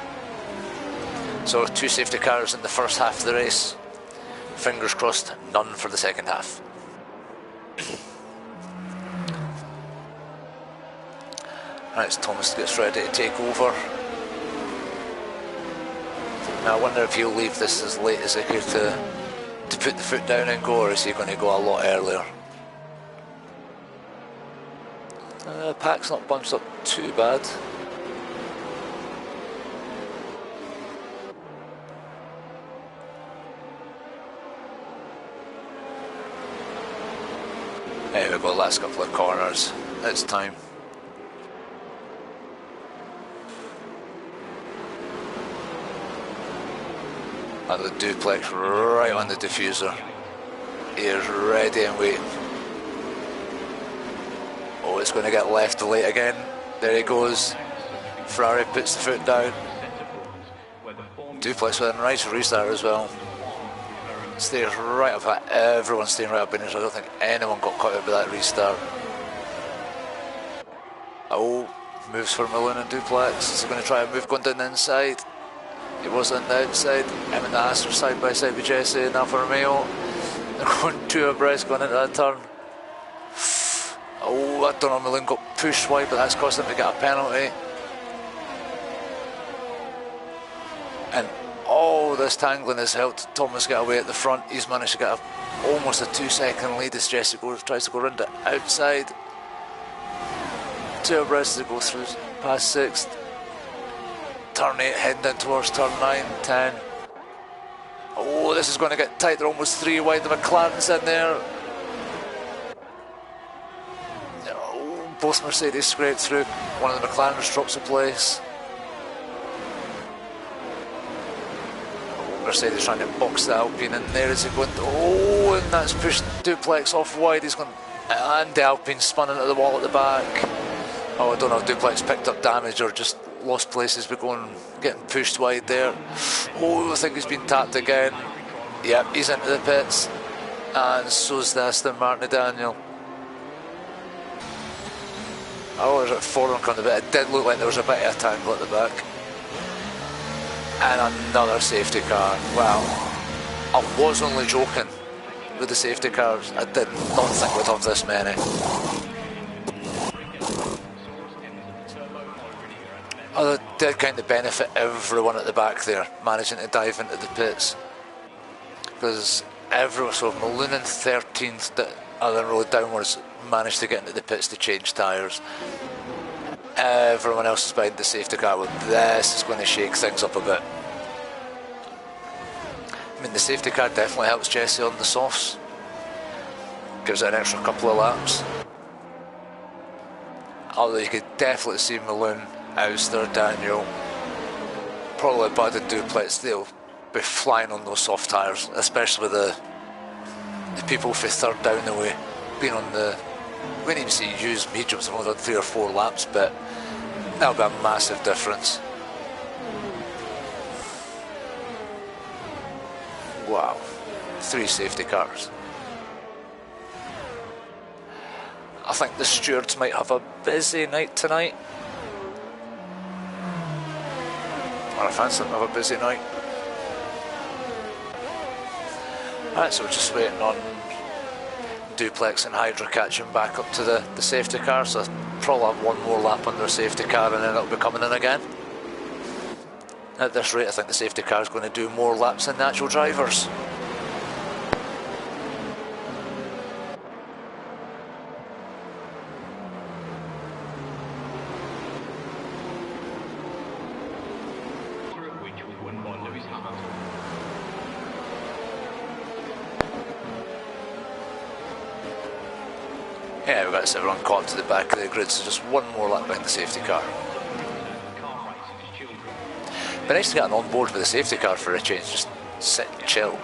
So 2 safety cars in the first half of the race. Fingers crossed, none for the second half. Right, so Thomas gets ready to take over. Now I wonder if he'll leave this as late as he could to put the foot down and go, or is he going to go a lot earlier? The pack's not bunched up too bad. There we go, last couple of corners, it's time. And the duplex right on the diffuser. He is ready and waiting. Oh, it's going to get left to late again. There he goes. Ferrari puts the foot down. Duplex with a nice restart as well. Stays right up at everyone's staying right up in it, so I don't think anyone got caught out by that restart. Oh, moves for Malone and Duplex. Is he going to try a move going down the inside? He was on the outside. Him and the Astra side by side with Jesse and Alfa Romeo. They're going 2 abreast going into that turn. Oh, I don't know, Malone got pushed wide, but that's caused him to get a penalty. And all this tangling has helped Thomas get away at the front. He's managed to get almost a 2-second lead as Jesse tries to go round the outside. 2 abreast to go through past 6th. Turn 8 heading in towards turn 9, 10. Oh, this is going to get tight. They're almost 3 wide. The McLaren's in there. Oh, both Mercedes scraped through. One of the McLarens drops a place. Mercedes trying to box the Alpine in there as he going. Oh, and that's pushed Duplex off wide. He's gone, and the Alpine spun into the wall at the back. Oh, I don't know if Duplex picked up damage or just lost places by getting pushed wide there. Oh, I think he's been tapped again. Yep, he's into the pits, and so's the Aston Martin Daniel. Oh, there's a foreign coming, but it did look like there was a bit of a tangle at the back. And another safety car. Wow, I was only joking with the safety cars. I don't think we'd have this many. Although it did kind of benefit everyone at the back there, managing to dive into the pits. Because everyone, so Malone in 13th, other road downwards, managed to get into the pits to change tyres. Everyone else is behind the safety car. Well, this is going to shake things up a bit. I mean, the safety car definitely helps Jesse on the softs. Gives it an extra couple of laps. Although you could definitely see Malone, Ouster, Daniel, probably Bud and Duplex, they'll be flying on those soft tyres, especially with the people for third down the way being on the, we didn't even see used mediums, I've only done 3 or 4 laps, but that'll be a massive difference. Wow, 3 safety cars. I think the stewards might have a busy night tonight. Or I fancy them to have a busy night. Right, so we're just waiting on Duplex and Hydra catching back up to the safety car, so I'll probably have one more lap on their safety car and then it'll be coming in again. At this rate, I think the safety car is going to do more laps than the actual drivers. Yeah, we've got everyone caught to the back of the grid, so just one more lap behind the safety car. But nice to get on board with the safety car for a change, just sit and chill.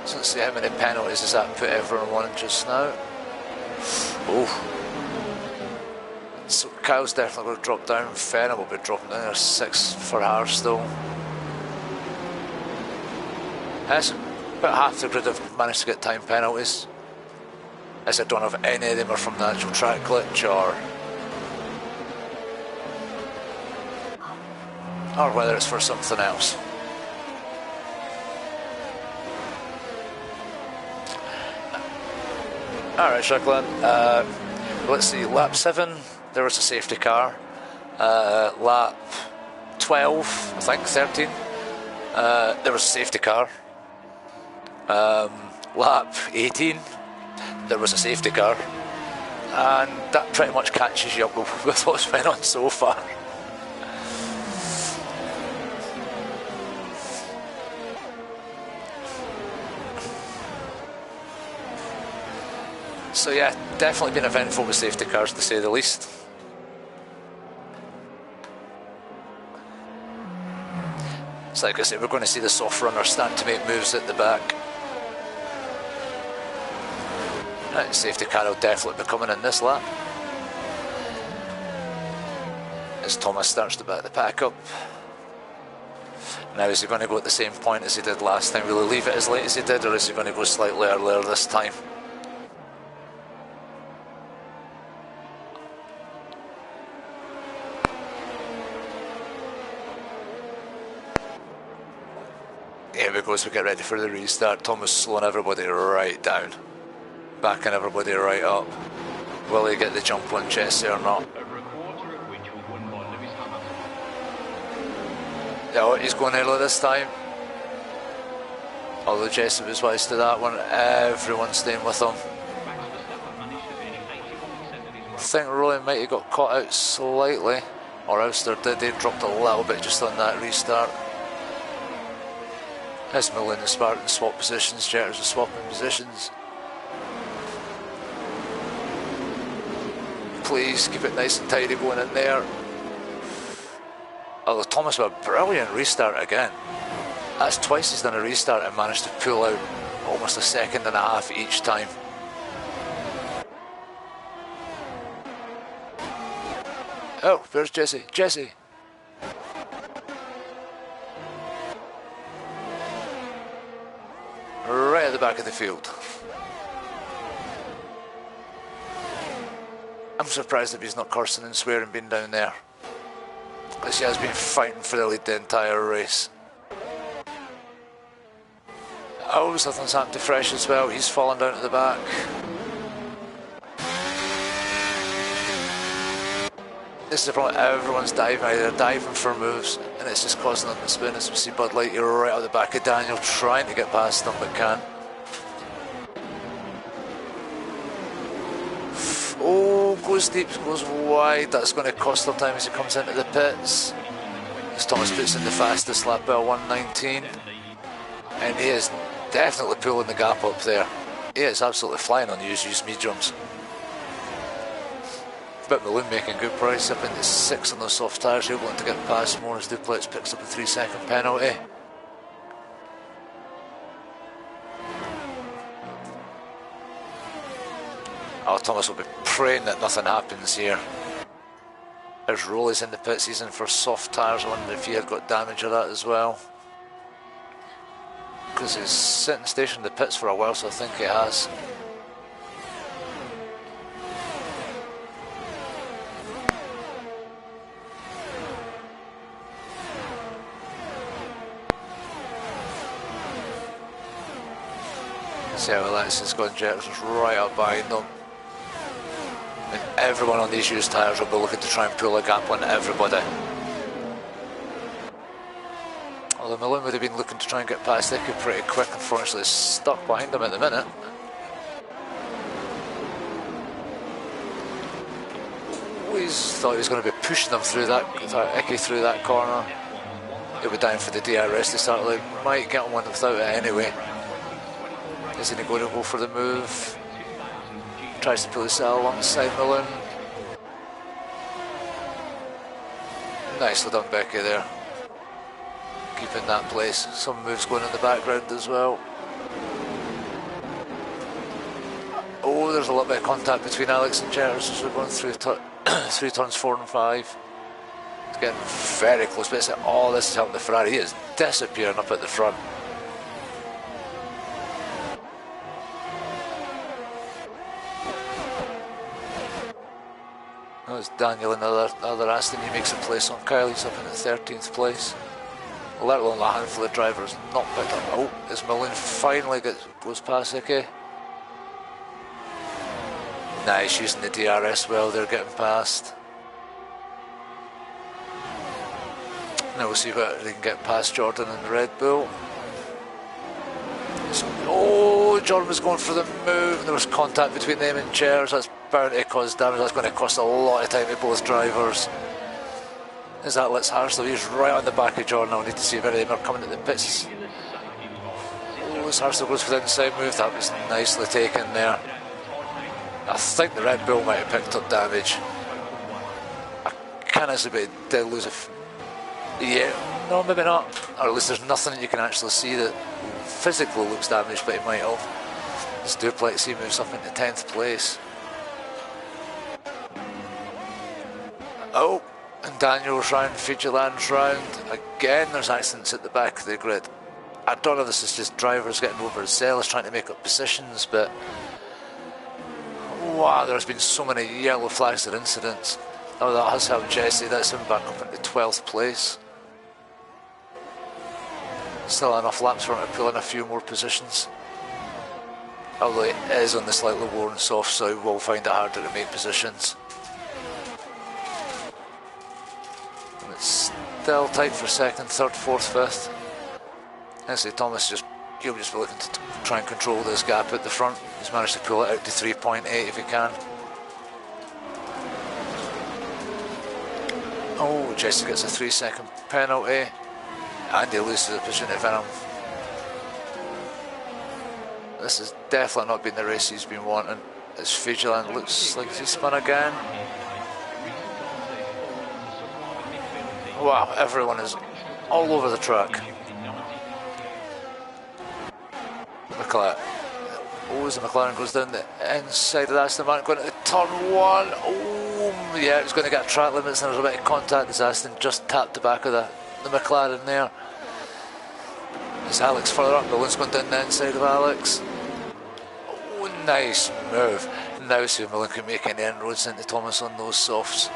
So let's see how many penalties does that put everyone on just now. Oh. So Kyle's definitely going to drop down, Fenna will be dropping down there, 6 for Harstone. Yes, about half the grid have managed to get time penalties. As I don't know if any of them are from the actual track glitch or whether it's for something else. Alright, Strickland, let's see, lap 7 there was a safety car, lap 12, I think, 13 there was a safety car, lap 18 there was a safety car, and that pretty much catches you up with what's went on so far. So yeah, definitely been eventful with safety cars to say the least. It's like I said, we're going to see the soft runners start to make moves at the back. Right, safety car will definitely be coming in this lap. As Thomas starts to back the pack up. Now is he going to go at the same point as he did last time? Will he leave it as late as he did, or is he going to go slightly earlier this time? Here we go as we get ready for the restart. Thomas slowing everybody right down. Backing everybody right up. Will he get the jump on Jesse or not? Yeah, he's going early this time. Although Jesse was wise to that one. Everyone's staying with him. I think Roy might have got caught out slightly. Or Ouster did. They dropped a little bit just on that restart. As Malone and Spartan swap positions, Jetters are swapping positions. Please keep it nice and tidy going in there. Although Thomas with a brilliant restart again. That's twice he's done a restart and managed to pull out almost a second and a half each time. Oh, there's Jesse. Jesse! Right at the back of the field. I'm surprised if he's not cursing and swearing being down there. Because he has been fighting for the lead the entire race. Oh, something's happened to Fresh as well. He's fallen down at the back. This is the problem. Everyone's diving. They're diving for moves, and it's just causing them to spin. As we see Bud Light, you're right out the back of Daniel, trying to get past them, but can't. Oh, goes deep, goes wide. That's going to cost them time as he comes into the pits. As Thomas puts in the fastest lap by 1:19, and he is definitely pulling the gap up there. He is absolutely flying on used mediums. But Malone making good progress up into 6 on those soft tyres, able to get past more as Duplex picks up a 3-second penalty. Oh, Thomas will be praying that nothing happens here. There's Rowley's in the pit season for soft tyres. I wonder if he had got damage of that as well. Because he's sitting stationed in the pits for a while, so I think he has. See how Alexis is going, Jefferson's right up behind them. And everyone on these used tyres will be looking to try and pull a gap on everybody. Although Malone would have been looking to try and get past Icky pretty quick, unfortunately it's stuck behind him at the minute. Always thought he was going to be pushing them through that, Icky through that corner. He'll be down for the DRS to start, like, might get one without it anyway. Isn't he going to go for the move? Tries to pull his out alongside Malone. Nicely done, Becky, there. Keeping that place. Some moves going in the background as well. Oh, there's a little bit of contact between Alex and Jers as we're going through through turns 4 and 5. It's getting very close, but it's like, oh, this is helping the Ferrari. He is disappearing up at the front. Oh, it's Daniel in another Aston. He makes a place on Kyle. He's up in the 13th place. Let alone a handful of drivers not picked up. Oh, as Malone finally goes past Icky. Nice, using the DRS well, they're getting past. Now we'll see if they can get past Jordan and the Red Bull. So, oh, Jordan was going for the move. There was contact between them and Chairs. That's bound to cause damage. That's going to cost a lot of time to both drivers. As that lets Harslow, he's right on the back of Jordan. I'll need to see if any of them are coming to the pits. Oh, as Harslow goes for the inside move, that was nicely taken there. I think the Red Bull might have picked up damage. I can't actually, but it did lose yeah, no, maybe not. Or at least there's nothing that you can actually see that physically looks damaged, but it might have. This Duplex, he moves up into 10th place. Oh, and Daniel's round, Fijiland's round. Again, there's accidents at the back of the grid. I don't know if this is just drivers getting overzealous, trying to make up positions, but wow, there's been so many yellow flags and incidents. Oh, that has helped Jesse. That's him back up into 12th place. Still enough laps for him to pull in a few more positions. Although he is on the slightly worn soft, so he will find it harder to make positions. And it's still tight for 2nd, 3rd, 4th, 5th. Actually, Thomas he'll just be looking to try and control this gap at the front. He's managed to pull it out to 3.8 if he can. Oh, Jesse gets a 3-second penalty. And he loses the position to Venom. This has definitely not been the race he's been wanting. As Fijiland looks like he's spun again. Wow, everyone is all over the track. McLaren. Oh, as the McLaren goes down the inside of the Aston Martin, going to turn 1. Oh, yeah, it's going to get track limits and there's a bit of contact as Aston just tapped the back of the McLaren there. As Alex further up, Malone's going down the inside of Alex. Oh, nice move. Now see if Malone can make any inroads into Thomas on those softs.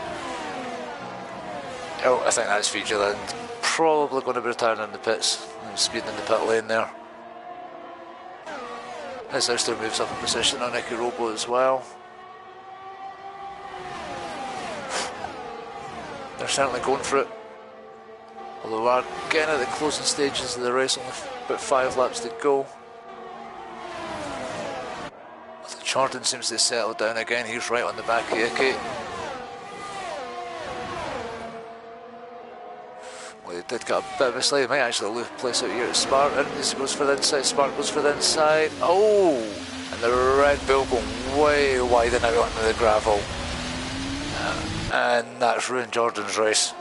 Oh, I think that's Fijiland. Probably going to be retiring in the pits. Speeding in the pit lane there. His Ouster moves up in position on Nicky Robo as well. They're certainly going for it. Although we're getting at the closing stages of the race, only about 5 laps to go. Jordan seems to settle down again. He's right on the back of Yuki. Well, he did get a bit of a slide. He might actually lose place out here at Spartan. He goes for the inside. Spartan goes for the inside. Oh! And the Red Bull going way wide and out onto the gravel. And that's ruined Jordan's race.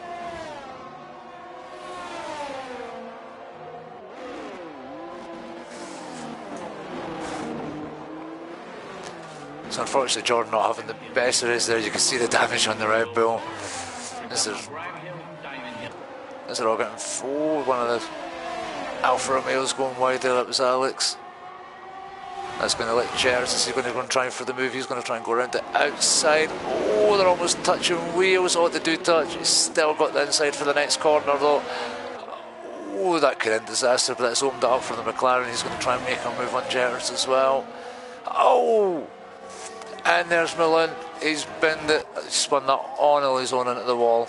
So unfortunately Jordan not having the best race there. You can see the damage on the Red Bull. This is all getting full. One of the Alfa Romeos going wide there. That was Alex. That's going to let Jers. Is he going to go and try for the move? He's going to try and go around the outside. Oh, they're almost touching wheels. Oh, they do touch. He's still got the inside for the next corner though. Oh, that could end disaster, but that's opened it up for the McLaren. He's going to try and make a move on Jers as well. Oh! And there's Millen. He's bent it. He spun that on his own into the wall.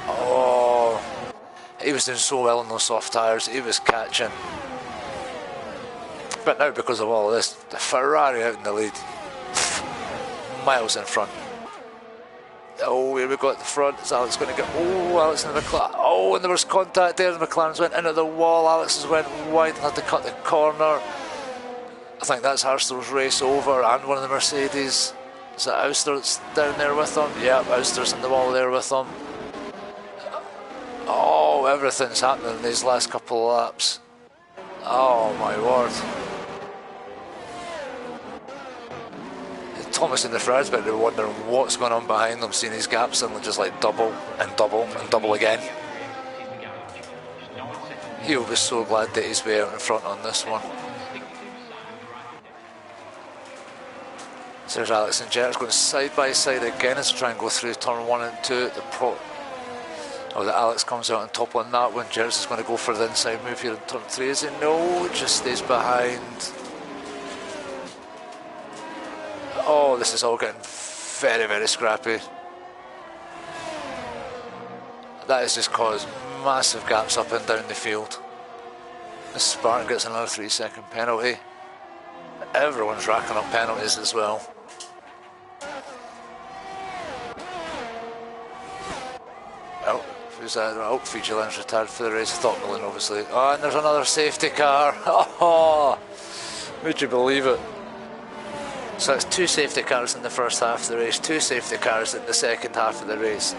Oh! He was doing so well on those soft tyres. He was catching. But now, because of all of this, the Ferrari out in the lead. Miles in front. Oh, here we go at the front. Is Alex going to get... Oh, Alex in the McLaren. Oh, and there was contact there. The McLaren's went into the wall. Alex has went wide and had to cut the corner. I think that's Harstow's race over, and one of the Mercedes. Is that Ouster that's down there with them? Yep, Ouster's in the wall there with them. Oh, everything's happening in these last couple of laps. Oh my word. Thomas and the Ferrari's been wondering what's going on behind them, seeing these gaps suddenly just like double and double and double again. He'll be so glad that he's way out in front on this one. So there's Alex and Jers going side by side again as they try and go through turn 1 and 2. That Alex comes out on top on that one. Jers is going to go for the inside move here in turn 3. Is it? No, it just stays behind. Oh, this is all getting very, very scrappy. That has just caused massive gaps up and down the field. The Spartan gets another 3-second penalty. Everyone's racking up penalties as well. Oh, who's that? Oh, Fijiland's retired for the race. I thought Millen, obviously. Oh, and there's another safety car. Oh, would you believe it? So it's 2 safety cars in the first half of the race, 2 safety cars in the second half of the race.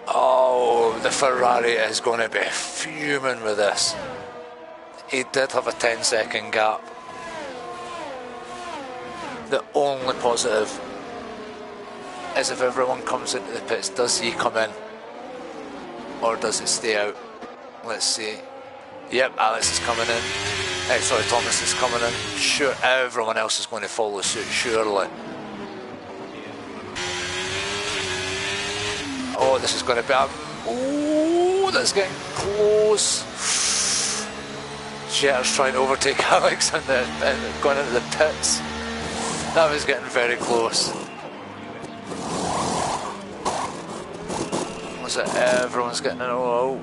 Oh, the Ferrari is going to be fuming with this. He did have a 10-second gap. The only positive is if everyone comes into the pits, does he come in? Or does it stay out? Let's see. Yep, Alex is coming in. Thomas is coming in. Sure, everyone else is going to follow suit, surely. Oh, this is going to be a... Oh, that's getting close. Jetter's trying to overtake Alex and going into the pits. That was getting very close. Was it everyone's getting an oh?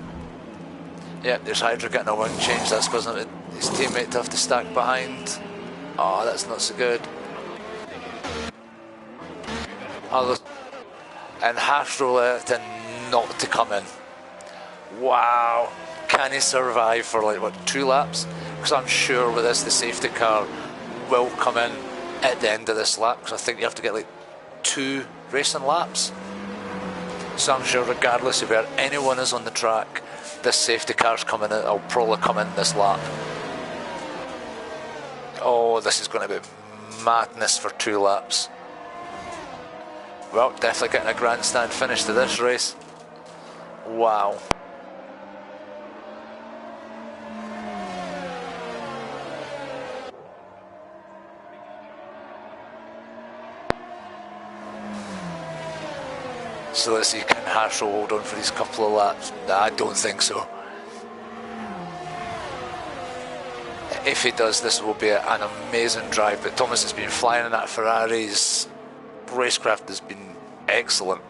Yep, there's Hydra getting a wing change. That's causing his teammate to have to stack behind. Oh, that's not so good. And Hastro left and not to come in. Wow. Can he survive for like, what, 2 laps? Because I'm sure with this, the safety car will come in at the end of this lap. Because I think you have to get like 2 racing laps. So I'm sure regardless of where anyone is on the track, this safety car's coming in. It'll probably come in this lap. Oh, this is going to be madness for 2 laps. Well, definitely getting a grandstand finish to this race. Wow. So let's see, can Harshall hold on for these couple of laps? Nah, I don't think so. If he does, this will be an amazing drive, but Thomas has been flying in that Ferrari. His racecraft has been excellent.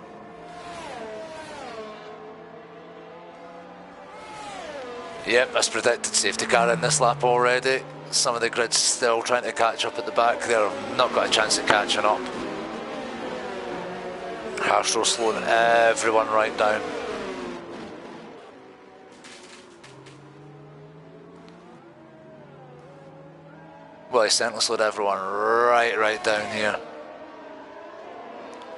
Yep, as predicted, safety car in this lap already. Some of the grid's still trying to catch up at the back. They're not got a chance of catching up. Harshall slowing everyone right down. Well, he certainly slowed everyone right down here.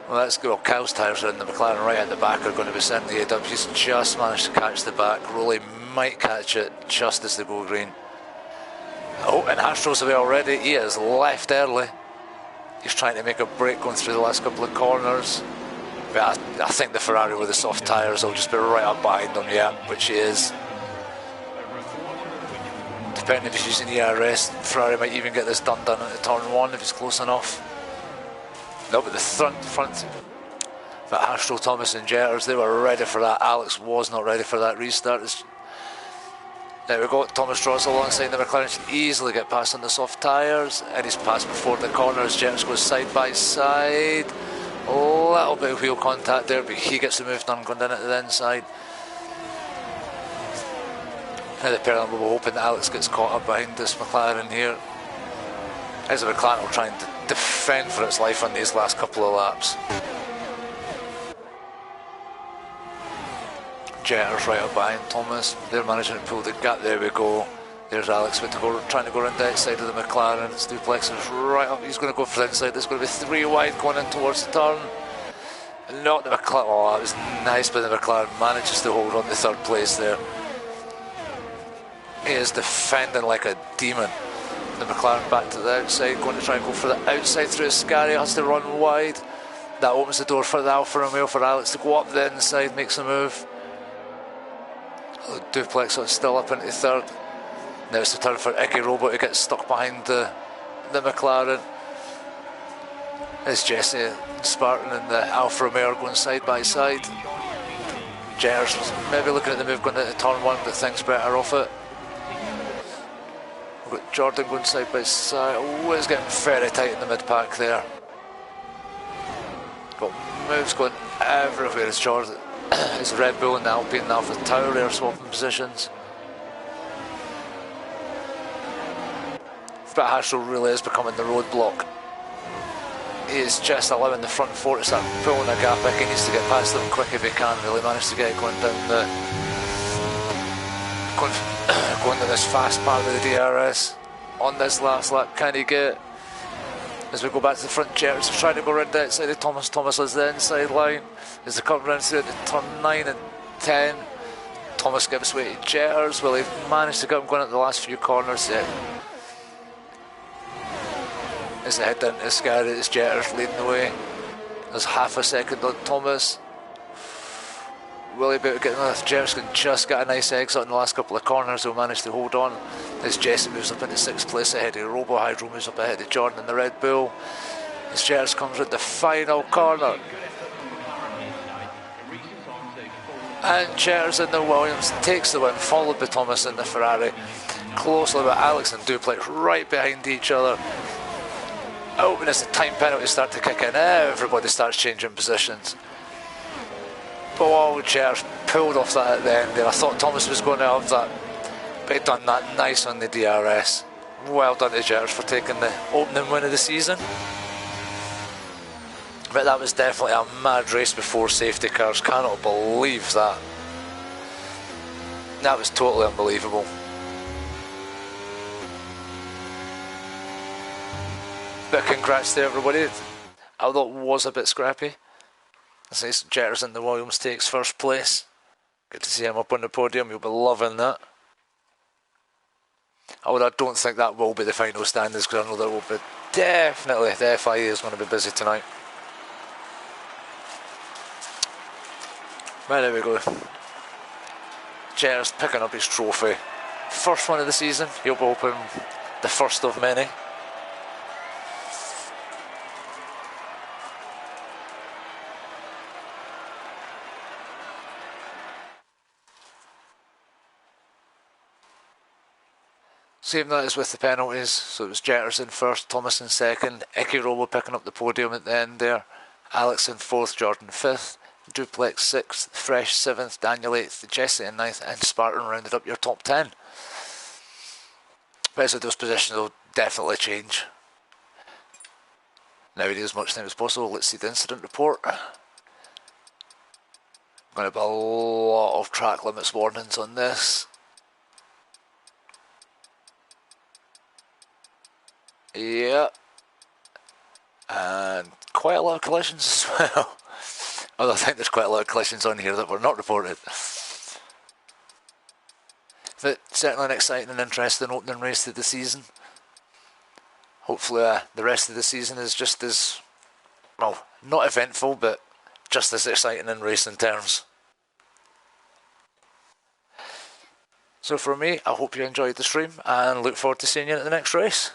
Well, let's go. Kyle's tyres are in the McLaren right at the back are going to be sent to the AW. He's just managed to catch the back. Rowley might catch it just as they go green. Oh, and Harshall's away already. He is left early. He's trying to make a break going through the last couple of corners. But I think the Ferrari with the soft tyres will just be right up behind him, yeah, which he is. Depending if he's using ERS, Ferrari might even get this done into turn 1 if he's close enough. No, but the front. But Harshall, Thomas and Jetters, they were ready for that. Alex was not ready for that restart. There we go, Thomas draws alongside the McLaren, should easily get past on the soft tyres, and he's passed before the corners. Jetters goes side by side. A little bit of wheel contact there, but he gets the move done going down into the inside. Now the pair of them will be hoping that Alex gets caught up behind this McLaren here. As the McLaren will try and defend for its life on these last couple of laps. Jetters right up behind Thomas. They're managing to pull the gap. There we go. There's Alex trying to go around the outside of the McLaren. It's Duplex is right up. He's going to go for the inside. There's going to be 3 wide going in towards the turn. Not the McLaren. Oh, that was nice, but the McLaren manages to hold on to 3rd place there. He is defending like a demon. The McLaren back to the outside, going to try and go for the outside through Ascari. Has to run wide. That opens the door for the Alfa Romeo for Alex to go up the inside, makes a move. Duplex is still up into 3rd. Now it's the turn for Icky Robo to get stuck behind the McLaren. It's Jesse Spartan and the Alfa Romeo are going side by side. Jetters maybe looking at the move going into turn 1, but thinks better off it. We've got Jordan going side by side. Oh, it's getting very tight in the mid pack there. Got moves going everywhere as Jordan. It's Red Bull and the Alpine and Alpha Tauri are swapping positions. But Harshall really is becoming the roadblock. He is just allowing the front 4 to start pulling a gap. He needs to get past them quick if he can. Really managed to get it going down going down this fast part of the DRS on this last lap. Can he get? As we go back to the front, Jetters is trying to go around the outside of Thomas. Thomas is the inside line. As they come round through the turn 9 and 10, Thomas gives way to Jetters. Will he manage to get him going at the last few corners yet? As they head down to Ascari, it's Jetters leading the way. There's half a second on Thomas. Will he be able to get another? Jetters can just get a nice exit in the last couple of corners. He'll manage to hold on. As Jesse moves up into 6th place ahead of Robo. Hydro moves up ahead of Jordan in the Red Bull. As Jetters comes at the final corner. And Jetters in the Williams takes the win, followed by Thomas in the Ferrari. Closely with Alex and Duplex right behind each other. Oh, and as the time penalties start to kick in, everybody starts changing positions. But oh, Jetters pulled off that at the end there. I thought Thomas was going to have that, but he'd done that nice on the DRS. Well done to Jetters for taking the opening win of the season. But that was definitely a mad race before safety cars. Cannot believe that. That was totally unbelievable. But congrats to everybody. Although it was a bit scrappy. As nice, Jetters in the Williams takes 1st place. Good to see him up on the podium. You'll be loving that. Although I don't think that will be the final standings, because I know there will be definitely the FIA is going to be busy tonight. Right, there we go. Jetters picking up his trophy. 1st one of the season. He'll be hoping the 1st of many. Same that as with the penalties. So it was Jetterson first, Thomas in second, Ikirobo picking up the podium at the end there, Alex in fourth, Jordan fifth, Duplex sixth, Fresh seventh, Daniel eighth, Jesse in ninth, and Spartan rounded up your top 10. But those positions will definitely change. Now we need as much time as possible. Let's see the incident report. Going to be a lot of track limits warnings on this. Yeah. And quite a lot of collisions as well. Although I think there's quite a lot of collisions on here that were not reported. But certainly an exciting and interesting opening race to the season. Hopefully the rest of the season is just as, well, not eventful, but just as exciting in racing terms. So for me, I hope you enjoyed the stream and look forward to seeing you at the next race.